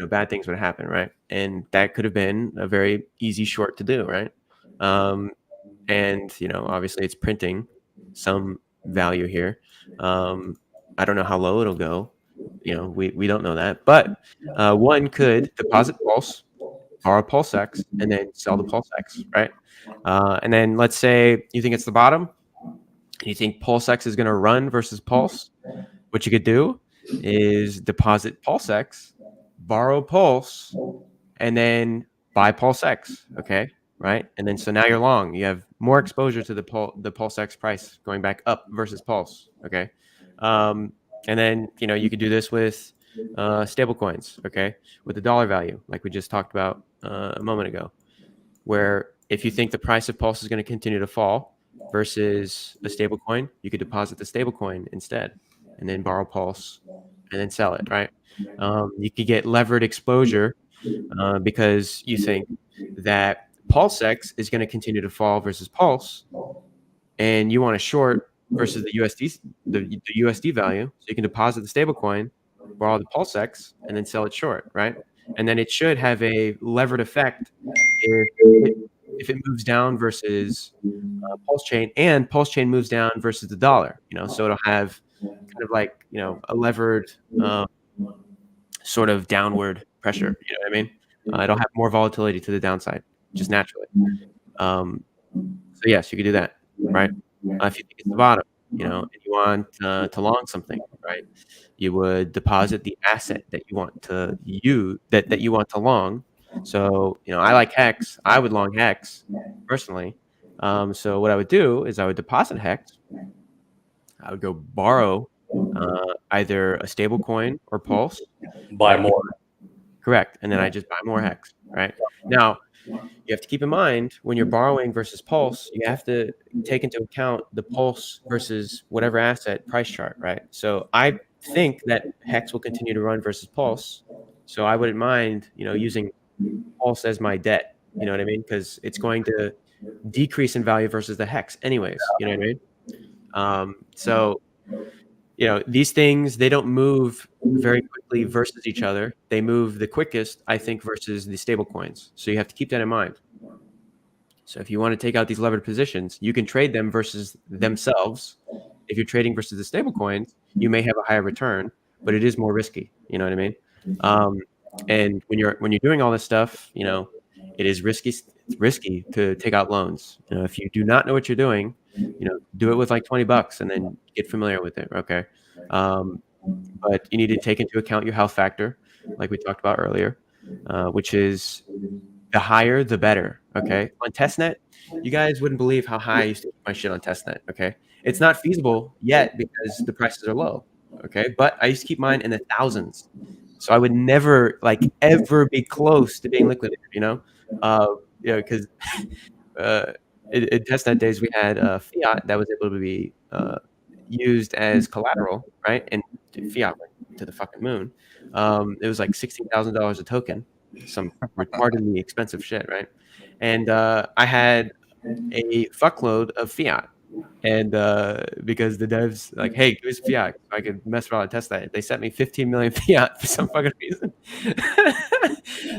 bad things would happen, right? And that could have been a very easy short to do, right? And obviously it's printing some value here. I don't know how low it'll go. We don't know that, but one could deposit Pulse, borrow PulseX, and then sell the PulseX, right? And then let's say you think it's the bottom, and you think PulseX is going to run versus Pulse. What you could do is deposit PulseX, borrow Pulse, and then buy PulseX, okay? Right? And then so now you're long. You have more exposure to the PulseX price going back up versus Pulse, okay? And then, you could do this with stable coins, okay? With the dollar value, like we just talked about a moment ago, where if you think the price of Pulse is going to continue to fall versus a stable coin, you could deposit the stable coin instead and then borrow Pulse and then sell it, right? You could get levered exposure because you think that PulseX is going to continue to fall versus Pulse, and you want to short versus the USD value, so you can deposit the stable coin, borrow the PulseX, and then sell it short, right? And then it should have a levered effect if it moves down versus Pulsechain, and Pulsechain moves down versus the dollar. So it'll have kind of like a levered sort of downward pressure. You know what I mean? It'll have more volatility to the downside, just naturally. So yes, you could do that, right? If you think it's the bottom, and you want to long something, right? You would deposit the asset that you want to use, that you want to long. So I like Hex. I would long Hex personally. So what I would do is I would deposit Hex. I would go borrow either a stable coin or Pulse. Buy more. Correct. And then I just buy more Hex, right? Now, you have to keep in mind when you're borrowing versus Pulse, you have to take into account the Pulse versus whatever asset price chart, right? So I think that Hex will continue to run versus Pulse. So I wouldn't mind, using Pulse as my debt, you know what I mean? Because it's going to decrease in value versus the Hex anyways, you know what I mean? So these things, they don't move very quickly versus each other. They move the quickest, I think, versus the stable coins. So you have to keep that in mind. So if you want to take out these levered positions, you can trade them versus themselves. If you're trading versus the stable coins, you may have a higher return, but it is more risky. You know what I mean? And when you're doing all this stuff, it is risky. It's risky to take out loans. If you do not know what you're doing, do it with like $20 and then get familiar with it. Okay. But you need to take into account your health factor, like we talked about earlier, which is the higher, the better. Okay. On testnet, you guys wouldn't believe how high I used to keep my shit on testnet. Okay. It's not feasible yet because the prices are low. Okay. But I used to keep mine in the thousands. So I would never ever be close to being liquidated, because in testnet days we had fiat that was able to be used as collateral, right? And fiat went to the fucking moon. It was like $16,000 a token, some retardedly expensive shit, right? And I had a fuckload of fiat. And because the devs like, hey, give us fiat, I could mess around and test that. They sent me 15 million fiat for some fucking reason.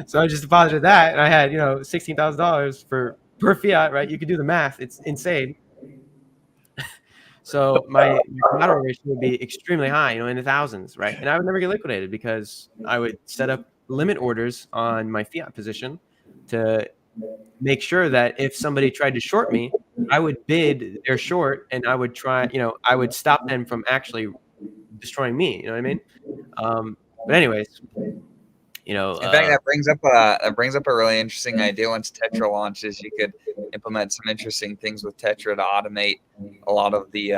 So I just deposited that, and I had $16,000 per fiat, right? You could do the math; it's insane. So my collateral ratio would be extremely high, in the thousands, right? And I would never get liquidated because I would set up limit orders on my fiat position to make sure that if somebody tried to short me, I would bid their short, and I would I would stop them from actually destroying me. You know what I mean? But anyways, In fact, that brings up a really interesting idea. Once Tetra launches, you could implement some interesting things with Tetra to automate a lot of the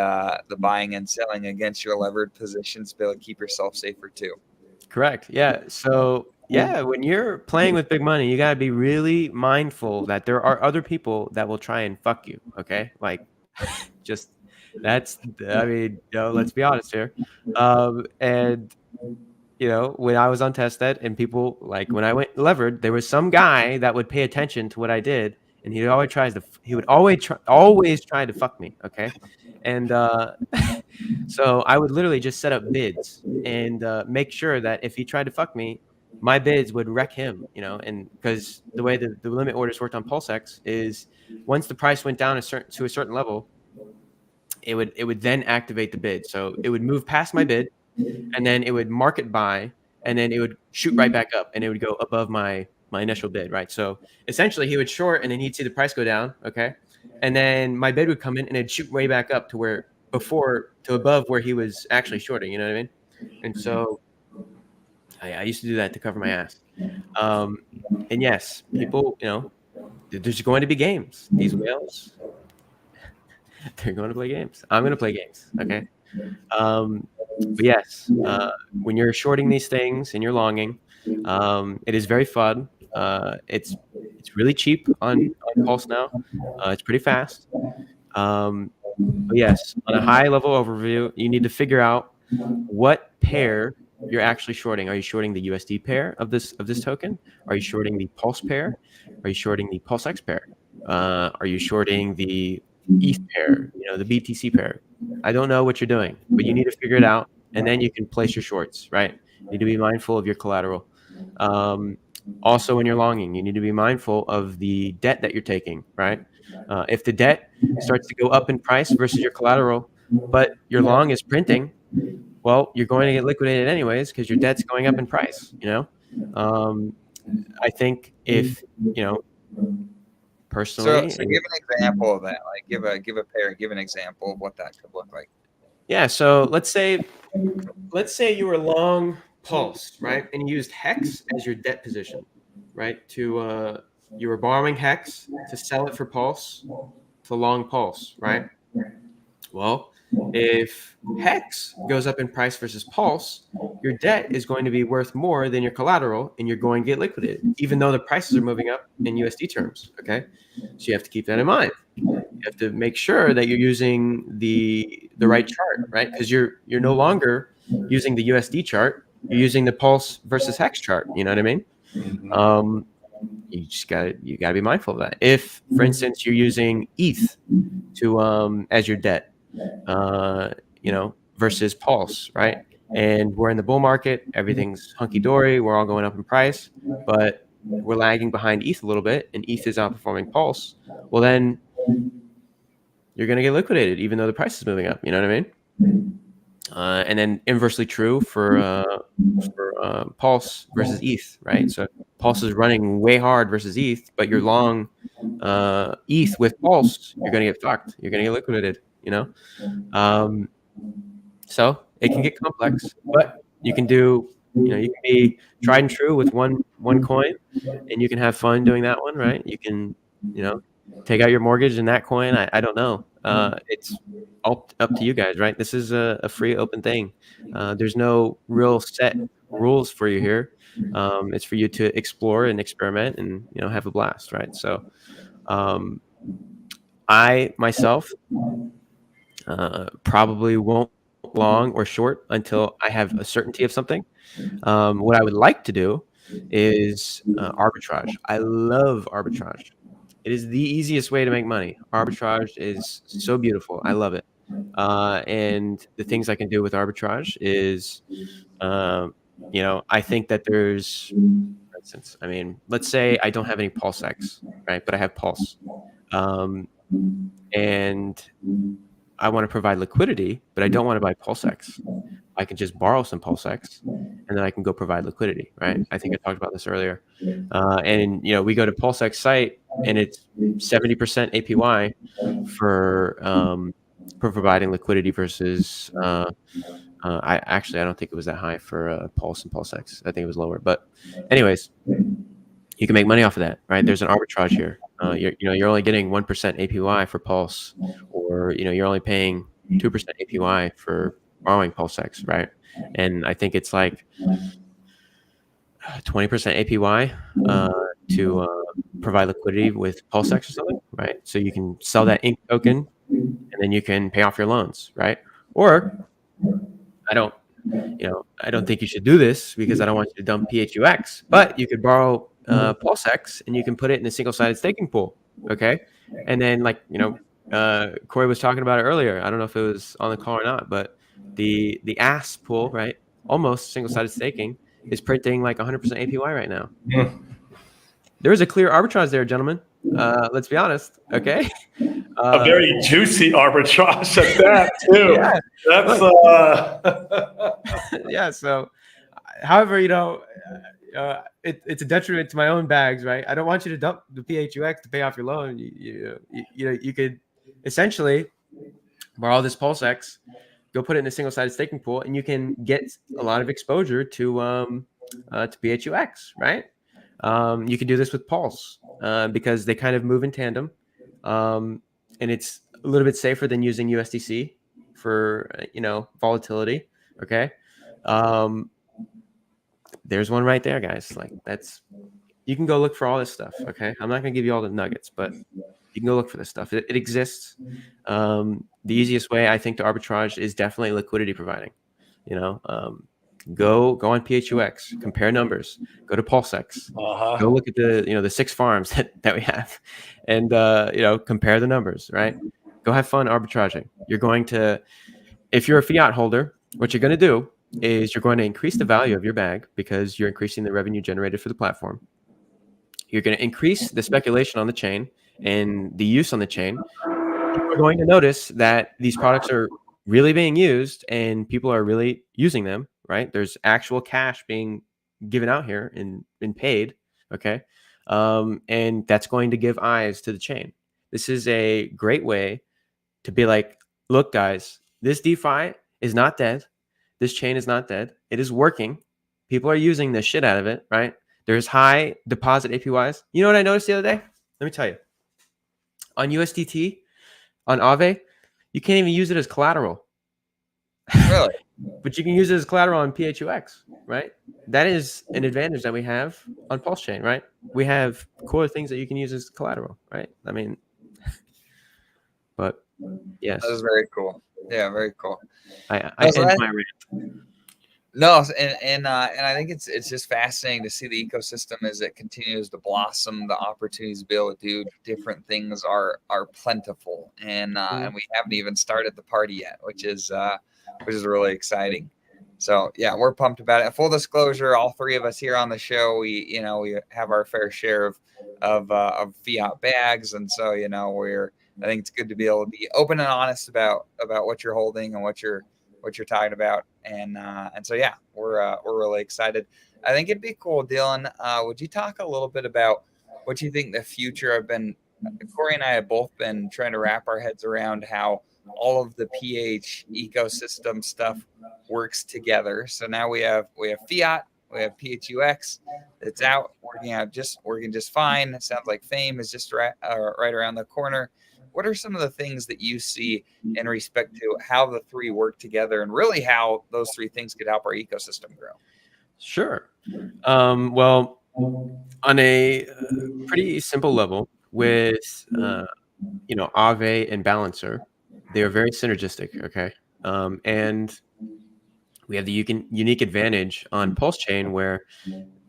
buying and selling against your levered positions to be able to keep yourself safer too. Correct. Yeah. So yeah, when you're playing with big money, you gotta be really mindful that there are other people that will try and fuck you. Okay, just that's. I mean, let's be honest here. And when I was on testnet and people when I went levered, there was some guy that would pay attention to what I did, and he would always try to fuck me. Okay, and so I would literally just set up bids and make sure that if he tried to fuck me, my bids would wreck him. And because the way the limit orders worked on PulseX is once the price went down to a certain level, it would then activate the bid. So it would move past my bid, and then it would market buy, and then it would shoot right back up, and it would go above my initial bid, right? So essentially, he would short, and then he'd see the price go down, okay, and then my bid would come in, and it'd shoot way back up to above where he was actually shorting. You know what I mean? And so I used to do that to cover my ass. And yes, people, there's going to be games. These whales, they're going to play games. I'm going to play games, okay? But yes, when you're shorting these things and you're longing, it is very fun. It's really cheap on Pulse now. It's pretty fast. But yes, on a high level overview, you need to figure out what pair you're actually shorting. Are you shorting the USD pair of this token? Are you shorting the Pulse pair? Are you shorting the PulseX pair? Are you shorting the ETH pair? The BTC pair? I don't know what you're doing, but you need to figure it out, and then you can place your shorts, right? You need to be mindful of your collateral. Also, when you're longing, you need to be mindful of the debt that you're taking, right? If the debt starts to go up in price versus your collateral, but your long is printing, well, you're going to get liquidated anyways because your debt's going up in price. I think if personally, so give an example of that. Like give a pair. Give an example of what that could look like. Yeah. So let's say you were long Pulse, right, and you used Hex as your debt position, right? You were borrowing Hex to sell it for Pulse to long Pulse, right? Well, if Hex goes up in price versus Pulse, your debt is going to be worth more than your collateral, and you're going to get liquidated, even though the prices are moving up in USD terms. Okay, so you have to keep that in mind. You have to make sure that you're using the right chart, right? Because you're no longer using the USD chart; you're using the Pulse versus Hex chart. You know what I mean? You gotta be mindful of that. If, for instance, you're using ETH to as your debt, versus Pulse, right? And we're in the bull market, everything's hunky dory, we're all going up in price, but we're lagging behind ETH a little bit, and ETH is outperforming Pulse. Well, then you're going to get liquidated, even though the price is moving up. You know what I mean? And then inversely true for Pulse versus ETH, right? So Pulse is running way hard versus ETH, but you're long ETH with Pulse, you're going to get fucked. You're going to get liquidated, you know? So it can get complex, but you can do, you know, you can be tried and true with one coin, and you can have fun doing that one, right? You can, you know, take out your mortgage in that coin. I don't know. It's all up to you guys, right? This is a free, open thing. There's no real set rules for you here. It's for you to explore and experiment and, you know, have a blast, right? So I myself probably won't long or short until I have a certainty of something. What I would like to do is arbitrage. I love arbitrage. It is the easiest way to make money. Arbitrage is so beautiful. I love it. And the things I can do with arbitrage is, you know, I think that there's, for instance, I mean, let's say I don't have any Pulsex, right? But I have Pulse. And I want to provide liquidity, but I don't want to buy Pulsex. I can just borrow some Pulsex, and then I can go provide liquidity, right? I think I talked about this earlier. And you know, we go to Pulsex site, and it's 70% APY for providing liquidity versus. I don't think it was that high for Pulse and Pulsex. I think it was lower, but anyways, you can make money off of that, right? There's an arbitrage here. You're only getting 1% APY for Pulse, or you know, you're only paying 2% APY for borrowing Pulsex, right? And I think it's like 20% APY to provide liquidity with Pulsex or something, right? So you can sell that ink token, and then you can pay off your loans, right? Or I don't think you should do this because I don't want you to dump PHUX, but you could borrow Pulsex and you can put it in a single-sided staking pool, okay? And then, like, you know, Corey was talking about it earlier. I don't know if it was on the call or not, but the AS pool, right, almost single-sided staking, is printing like 100% APY right now. There is a clear arbitrage there, gentlemen. Let's be honest, okay? A very juicy arbitrage at that too. Yeah, that's yeah. So, however, you know, it's a detriment to my own bags, right? I don't want you to dump the PHUX to pay off your loan. You know, you could essentially borrow this Pulsex, go put it in a single-sided staking pool, and you can get a lot of exposure to PHUX, right? You can do this with Pulse because they kind of move in tandem, and it's a little bit safer than using USDC for you know, volatility. Okay, there's one right there, guys. Like, that's, you can go look for all this stuff. Okay, I'm not gonna give you all the nuggets, but you can go look for this stuff. It exists. The easiest way, I think, to arbitrage is definitely liquidity providing. You know, go on PHUX, compare numbers, go to Pulsex, go look at the 6 farms that we have, and you know, compare the numbers, right? Go have fun arbitraging. You're going to, if you're a fiat holder, what you're going to do is you're going to increase the value of your bag because you're increasing the revenue generated for the platform. You're going to increase the speculation on the chain and the use on the chain. People are going to notice that these products are really being used and people are really using them, right? There's actual cash being given out here and paid, okay? And that's going to give eyes to the chain. This is a great way to be like, look, guys, this DeFi is not dead. This chain is not dead. It is working. People are using the shit out of it, right? There's high deposit APYs. You know what I noticed the other day? Let me tell you. On USDT, on Aave, you can't even use it as collateral. Really? But you can use it as collateral on PHUX, right? That is an advantage that we have on Pulsechain, right? We have cooler things that you can use as collateral, right? I mean, but yes. That is very cool. Yeah, very cool. I end my rant. No, and I think it's just fascinating to see the ecosystem as it continues to blossom. The opportunities to be able to do different things are plentiful, and we haven't even started the party yet, which is which is really exciting. So yeah, we're pumped about it. Full disclosure, all three of us here on the show, we have our fair share of fiat bags, and so I think it's good to be able to be open and honest about what you're holding and what you're talking about, and so yeah, we're really excited. I think it'd be cool, Dylan. Would you talk a little bit about what you think the future? Corey and I have both been trying to wrap our heads around how all of the PH ecosystem stuff works together. So now we have Phiat, we have PHUX. It's out working just fine. It sounds like Fame is just right around the corner. What are some of the things that you see in respect to how the three work together, and really how those three things could help our ecosystem grow? Sure. Well, on a pretty simple level, with Aave and Balancer, they are very synergistic. Okay, and we have the unique advantage on Pulsechain where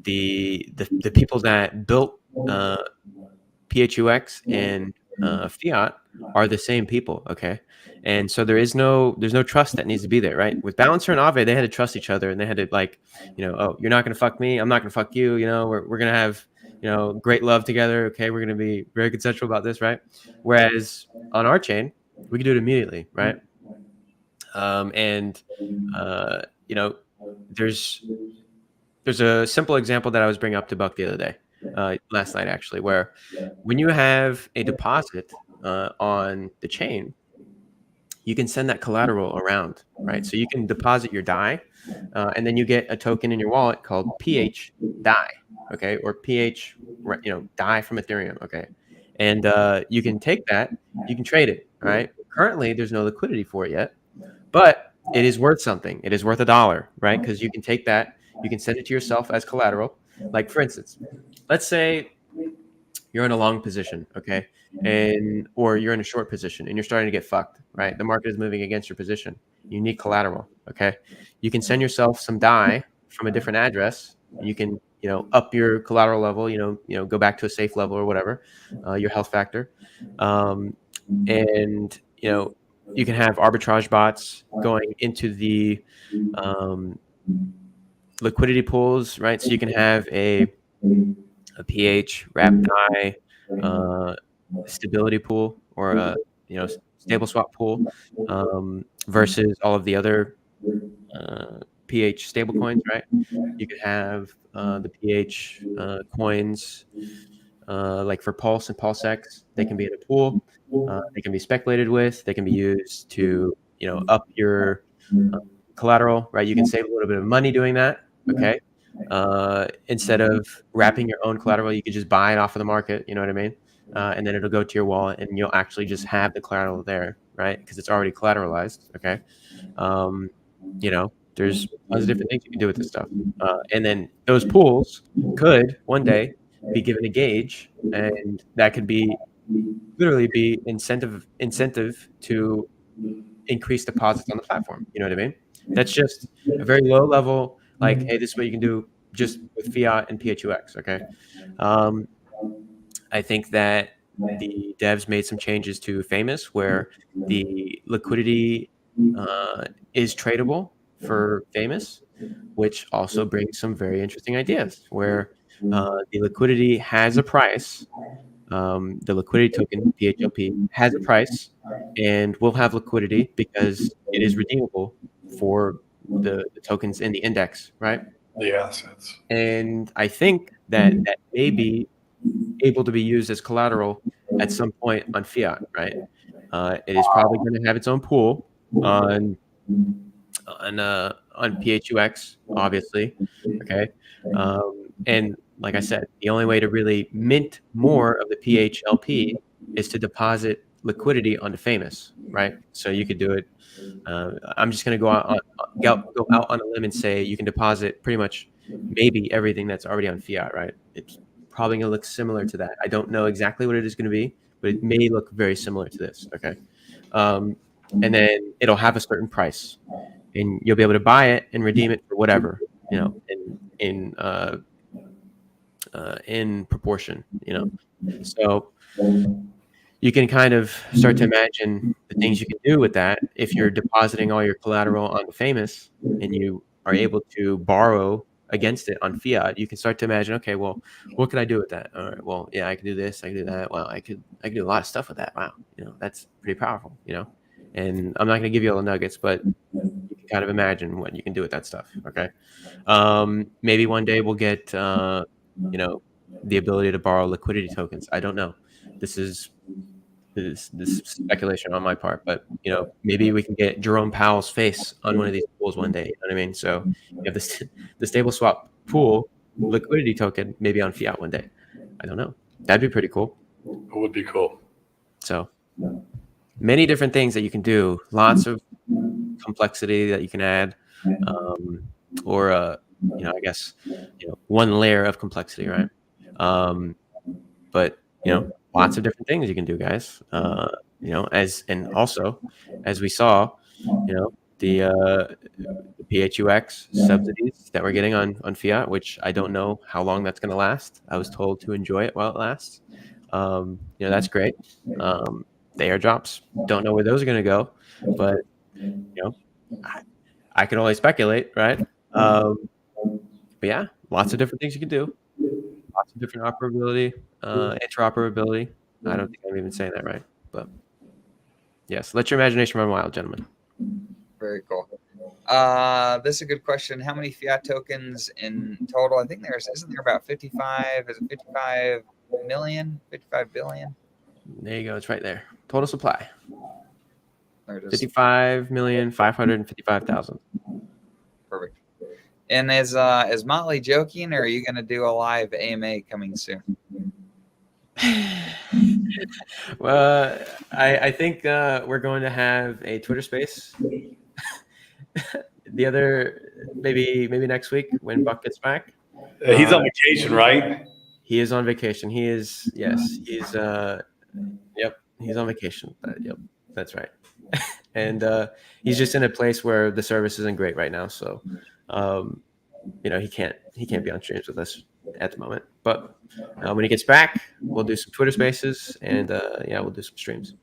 the people that built PHUX and Phiat are the same people. Okay, and so there's no trust that needs to be there, right? With Balancer and Aave, they had to trust each other, and they had to oh, you're not gonna fuck me, I'm not gonna fuck you. We're gonna have great love together. Okay, we're gonna be very consensual about this, right? Whereas on our chain, we can do it immediately, right? And there's a simple example that I was bringing up to Buck the other day, last night actually, where when you have a deposit on the chain, you can send that collateral around, right? So you can deposit your DAI, and then you get a token in your wallet called PH DAI, okay, or PH, DAI from Ethereum, okay, and you can take that, you can trade it, right? Currently, there's no liquidity for it yet, but it is worth something. It is worth $1, right? Because you can take that, you can send it to yourself as collateral. Like for instance, let's say you're in a long position, okay, or you're in a short position and you're starting to get fucked, right? The market is moving against your position. You need collateral, okay? You can send yourself some DAI from a different address. You can up your collateral level, go back to a safe level or whatever, your health factor, and you can have arbitrage bots going into the liquidity pools, right? So you can have a pH wrap DAI stability pool, or a stable swap pool, versus all of the other pH stable coins, right? You could have the pH coins, like for Pulse and PulseX. They can be in a pool. They can be speculated with. They can be used to up your collateral, right? You can save a little bit of money doing that. Okay. Instead of wrapping your own collateral, you could just buy it off of the market. You know what I mean? And then it'll go to your wallet, and you'll actually just have the collateral there, right? Because it's already collateralized. Okay. There's tons of different things you can do with this stuff. And then those pools could one day be given a gauge, and that could literally be incentive to increase deposits on the platform. You know what I mean? That's just a very low level, like, hey, this is what you can do just with Phiat and PHUX. Okay. I think that the devs made some changes to Famous where the liquidity is tradable for Famous, which also brings some very interesting ideas where the liquidity has a price. The liquidity token, PHLP, has a price and will have liquidity because it is redeemable for the tokens in the index, right? The assets. And I think that may be able to be used as collateral at some point on Phiat, right? It is probably going to have its own pool on PHUX, obviously. Okay, and like I said, the only way to really mint more of the PHLP is to deposit liquidity onto Famous, right? So you could do it. I'm just going to go out on a limb and say you can deposit pretty much maybe everything that's already on Phiat, right? It's probably going to look similar to that. I don't know exactly what it is going to be, but it may look very similar to this. Okay, and then it'll have a certain price, and you'll be able to buy it and redeem it for whatever, in proportion, So you can kind of start to imagine the things you can do with that if you're depositing all your collateral on Famous and you are able to borrow against it on fiat. You can start to imagine, okay, well, what could I do with that? All right, well, yeah, I can do this, I can do that. Well, I could do a lot of stuff with that. Wow, that's pretty powerful. And I'm not going to give you all the nuggets, but you can kind of imagine what you can do with that stuff. Okay, maybe one day we'll get the ability to borrow liquidity tokens. I don't know. This is this speculation on my part, but maybe we can get Jerome Powell's face on one of these pools one day. You know what I mean? So you have this the stable swap pool liquidity token maybe on fiat one day. I don't know. That'd be pretty cool. It would be cool. So many different things that you can do. Lots of complexity that you can add, or I guess one layer of complexity, right? But lots of different things you can do, guys. And also as we saw, the PHUX subsidies that we're getting on fiat, which I don't know how long that's going to last. I was told to enjoy it while it lasts. That's great. The airdrops, don't know where those are going to go, but I can only speculate, right? But yeah, lots of different things you can do. Lots of different operability, interoperability. I don't think I'm even saying that right, but yes, let your imagination run wild, gentlemen. Very cool. This is a good question. How many fiat tokens in total? I think isn't there about 55? Is it 55 million? 55 billion? There you go. It's right there. Total supply. There it is. 55,555,000. Perfect. And is Motley joking, or are you going to do a live AMA coming soon? Well, I think we're going to have a Twitter space. The other maybe next week when Buck gets back. He's on vacation, right? He is on vacation. He is, yes. He's yep. He's on vacation. Yep, that's right. And he's just in a place where the service isn't great right now, so he can't be on streams with us at the moment. But when he gets back, we'll do some Twitter spaces and we'll do some streams.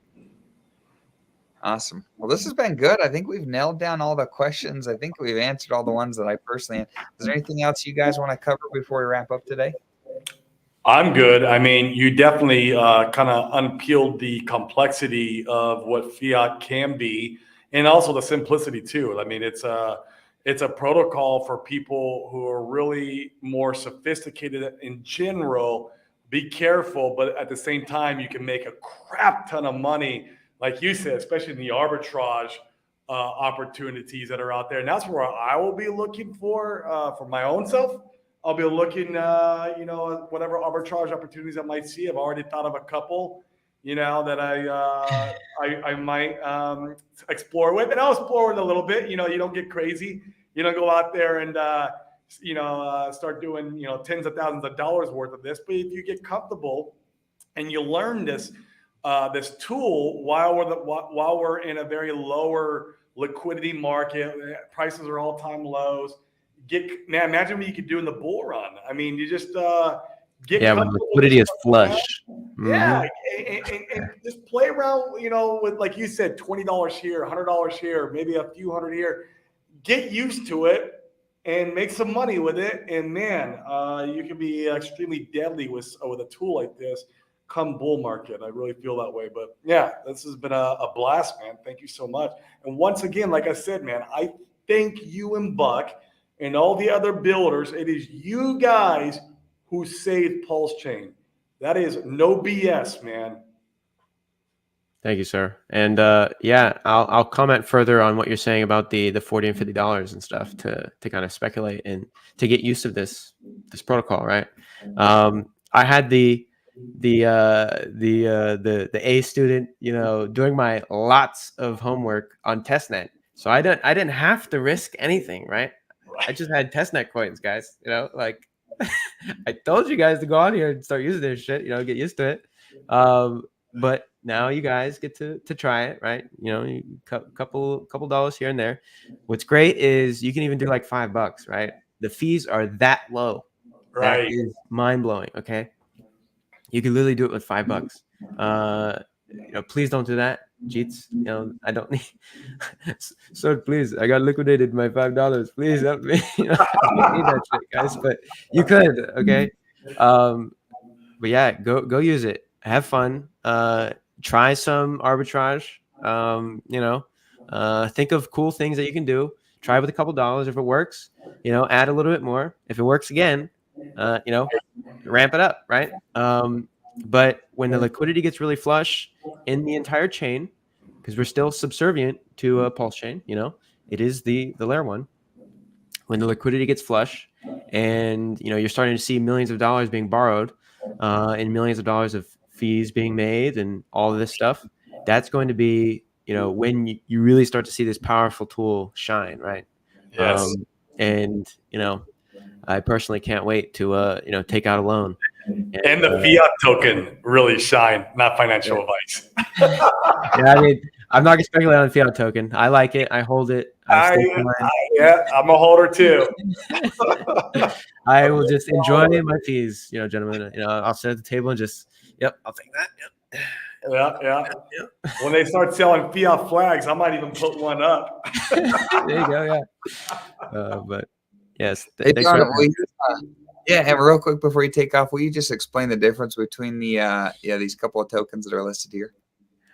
Awesome. Well, this has been good. I think we've nailed down all the questions. I think we've answered all the ones that I personally had. Is there anything else you guys want to cover before we wrap up today? I'm good. I mean, you definitely kind of unpeeled the complexity of what fiat can be, and also the simplicity too. I mean, it's a protocol for people who are really more sophisticated in general. Be careful, but at the same time, you can make a crap ton of money, like you said, especially in the arbitrage opportunities that are out there. And that's where I will be looking for my own self. I'll be looking, whatever arbitrage opportunities I might see. I've already thought of a couple, that I might explore with, and I'll explore with a little bit. You don't get crazy. You don't go out there and start doing tens of thousands of dollars worth of this. But if you get comfortable and you learn this tool while we're in a very lower liquidity market, prices are all-time lows. Imagine what you could do in the bull run. I mean, you just get when liquidity is flush. Mm-hmm. Yeah, and just play around, with, like you said, $20 here, $100 here, maybe a few hundred here. Get used to it and make some money with it. And man, you can be extremely deadly with a tool like this come bull market. I really feel that way. But yeah, this has been a blast, man. Thank you so much. And once again, like I said, man, I thank you and Buck and all the other builders. It is you guys who saved Pulsechain. That is no BS, man. Thank you, sir. And I'll comment further on what you're saying about the $40 and $50 and stuff to kind of speculate and to get used to this protocol, right? I had the A student, doing my lots of homework on testnet, so I didn't have to risk anything, right? I just had testnet coins, guys. I told you guys to go on here and start using this shit. Get used to it. But now you guys get to try it, right? Couple dollars here and there. What's great is you can even do like $5, right? The fees are that low. Right. That is mind blowing. Okay. You can literally do it with $5. please don't do that, Jeets. I don't need. So please, I got liquidated my $5. Please help me. I don't need that shit, guys. But you could, okay. But yeah, go use it. Have fun. Try some arbitrage. Think of cool things that you can do. Try with a couple dollars. If it works, add a little bit more. If it works again, ramp it up, right? But when the liquidity gets really flush in the entire chain, because we're still subservient to a pulse chain, it is the layer one. When the liquidity gets flush, and you're starting to see millions of dollars being borrowed, and millions of dollars of fees being made, and all of this stuff, that's going to be when you really start to see this powerful tool shine, right? Yes. And I personally can't wait to take out a loan. And the Fiat token really shine, not financial advice. Yeah, I mean, I'm not gonna speculate on the Fiat token. I like it. I hold it. Yeah, I'm a holder too. I will just enjoy my fees, gentlemen. I'll sit at the table and just, yep, I'll take that. Yep. Yeah. When they start selling Fiat flags, I might even put one up. There you go. Yeah. But yes, Hey, John, and real quick before you take off, will you just explain the difference between these couple of tokens that are listed here?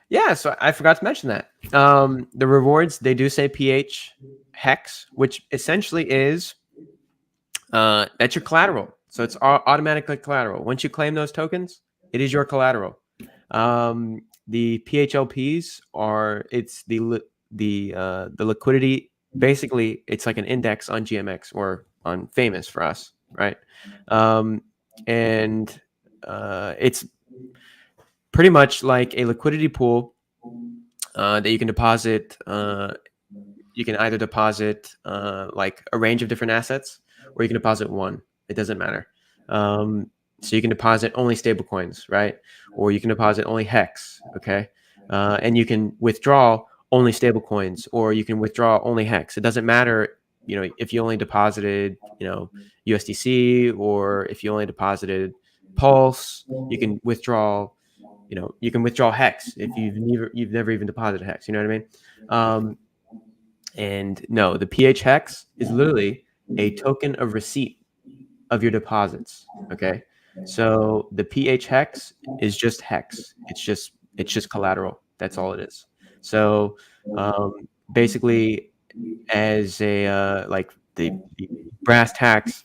Yeah, so I forgot to mention that. The rewards, they do say PH hex, which essentially is that's your collateral. So it's automatically collateral. Once you claim those tokens, it is your collateral. The PHLPs it's the liquidity. Basically, it's like an index on GMX or on Famous for us, right? And it's pretty much like a liquidity pool that you can deposit. You can either deposit like a range of different assets, or you can deposit one. It doesn't matter. So you can deposit only stable coins, right? Or you can deposit only hex, okay? And you can withdraw only stable coins, or you can withdraw only hex. It doesn't matter, if you only deposited, USDC, or if you only deposited Pulse. You can withdraw, hex if you've never even deposited hex. You know what I mean? And no, the PH hex is literally a token of receipt of your deposits. Okay. So the PH hex is just hex. It's just collateral. That's all it is. So basically, as a like the brass tacks,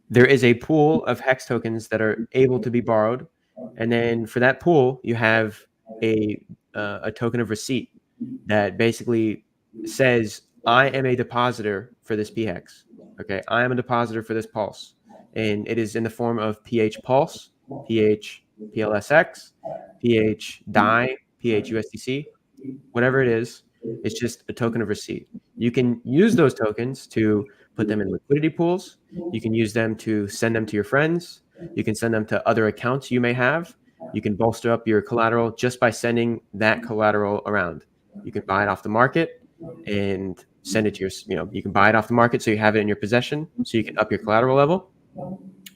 there is a pool of hex tokens that are able to be borrowed, and then for that pool, you have a token of receipt that basically says, I am a depositor for this PHEX. Okay, I am a depositor for this Pulse, and it is in the form of PH Pulse, PH PLSX, PH DAI, PH USDC, whatever it is. It's just a token of receipt. You can use those tokens to put them in liquidity pools. You can use them to send them to your friends. You can send them to other accounts you may have. You can bolster up your collateral just by sending that collateral around. You can buy it off the market and send it to you can buy it off the market so you have it in your possession, so you can up your collateral level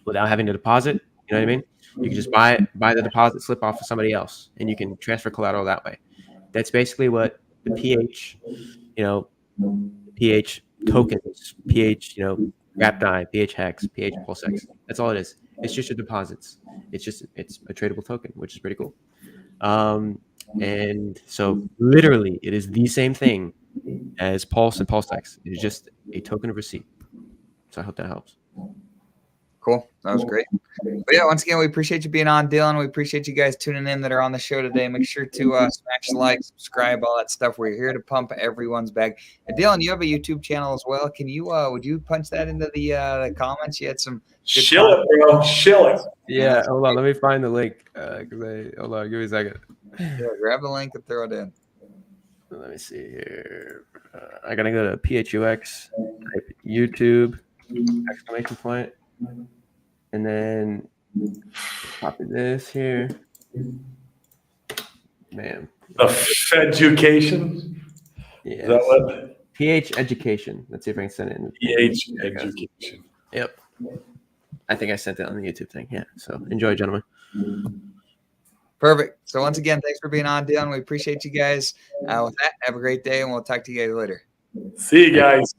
without having to deposit. You know what I mean? You can just buy the deposit slip off of somebody else, and you can transfer collateral that way. That's basically what the PH, PH tokens, PH, wrap die, PH hex, PH Pulsechain. That's all it is. It's just your deposits. It's a tradable token, which is pretty cool. And so literally it is the same thing as Pulse and Pulsechain. It is just a token of receipt. So I hope that helps. Cool. That was great. But yeah, once again, we appreciate you being on, Dylan. We appreciate you guys tuning in that are on the show today. Make sure to smash the like, subscribe, all that stuff. We're here to pump everyone's bag. And Dylan, you have a YouTube channel as well. Can you would you punch that into the comments? You had some good Shill it, bro. Shill it. Yeah, hold on. Let me find the link. Hold on, give me a second. Yeah, grab the link and throw it in. Let me see here. I gotta go to PHUX, type YouTube, exclamation point, and then copy this here. Man. The Feducation? Yeah. Is that what? PH Education. Let's see if I can send it in. PH Education. Yep. I think I sent it on the YouTube thing. Yeah. So enjoy, gentlemen. Perfect. So once again, thanks for being on, Dylan. We appreciate you guys. With that, have a great day, and we'll talk to you guys later. See you guys.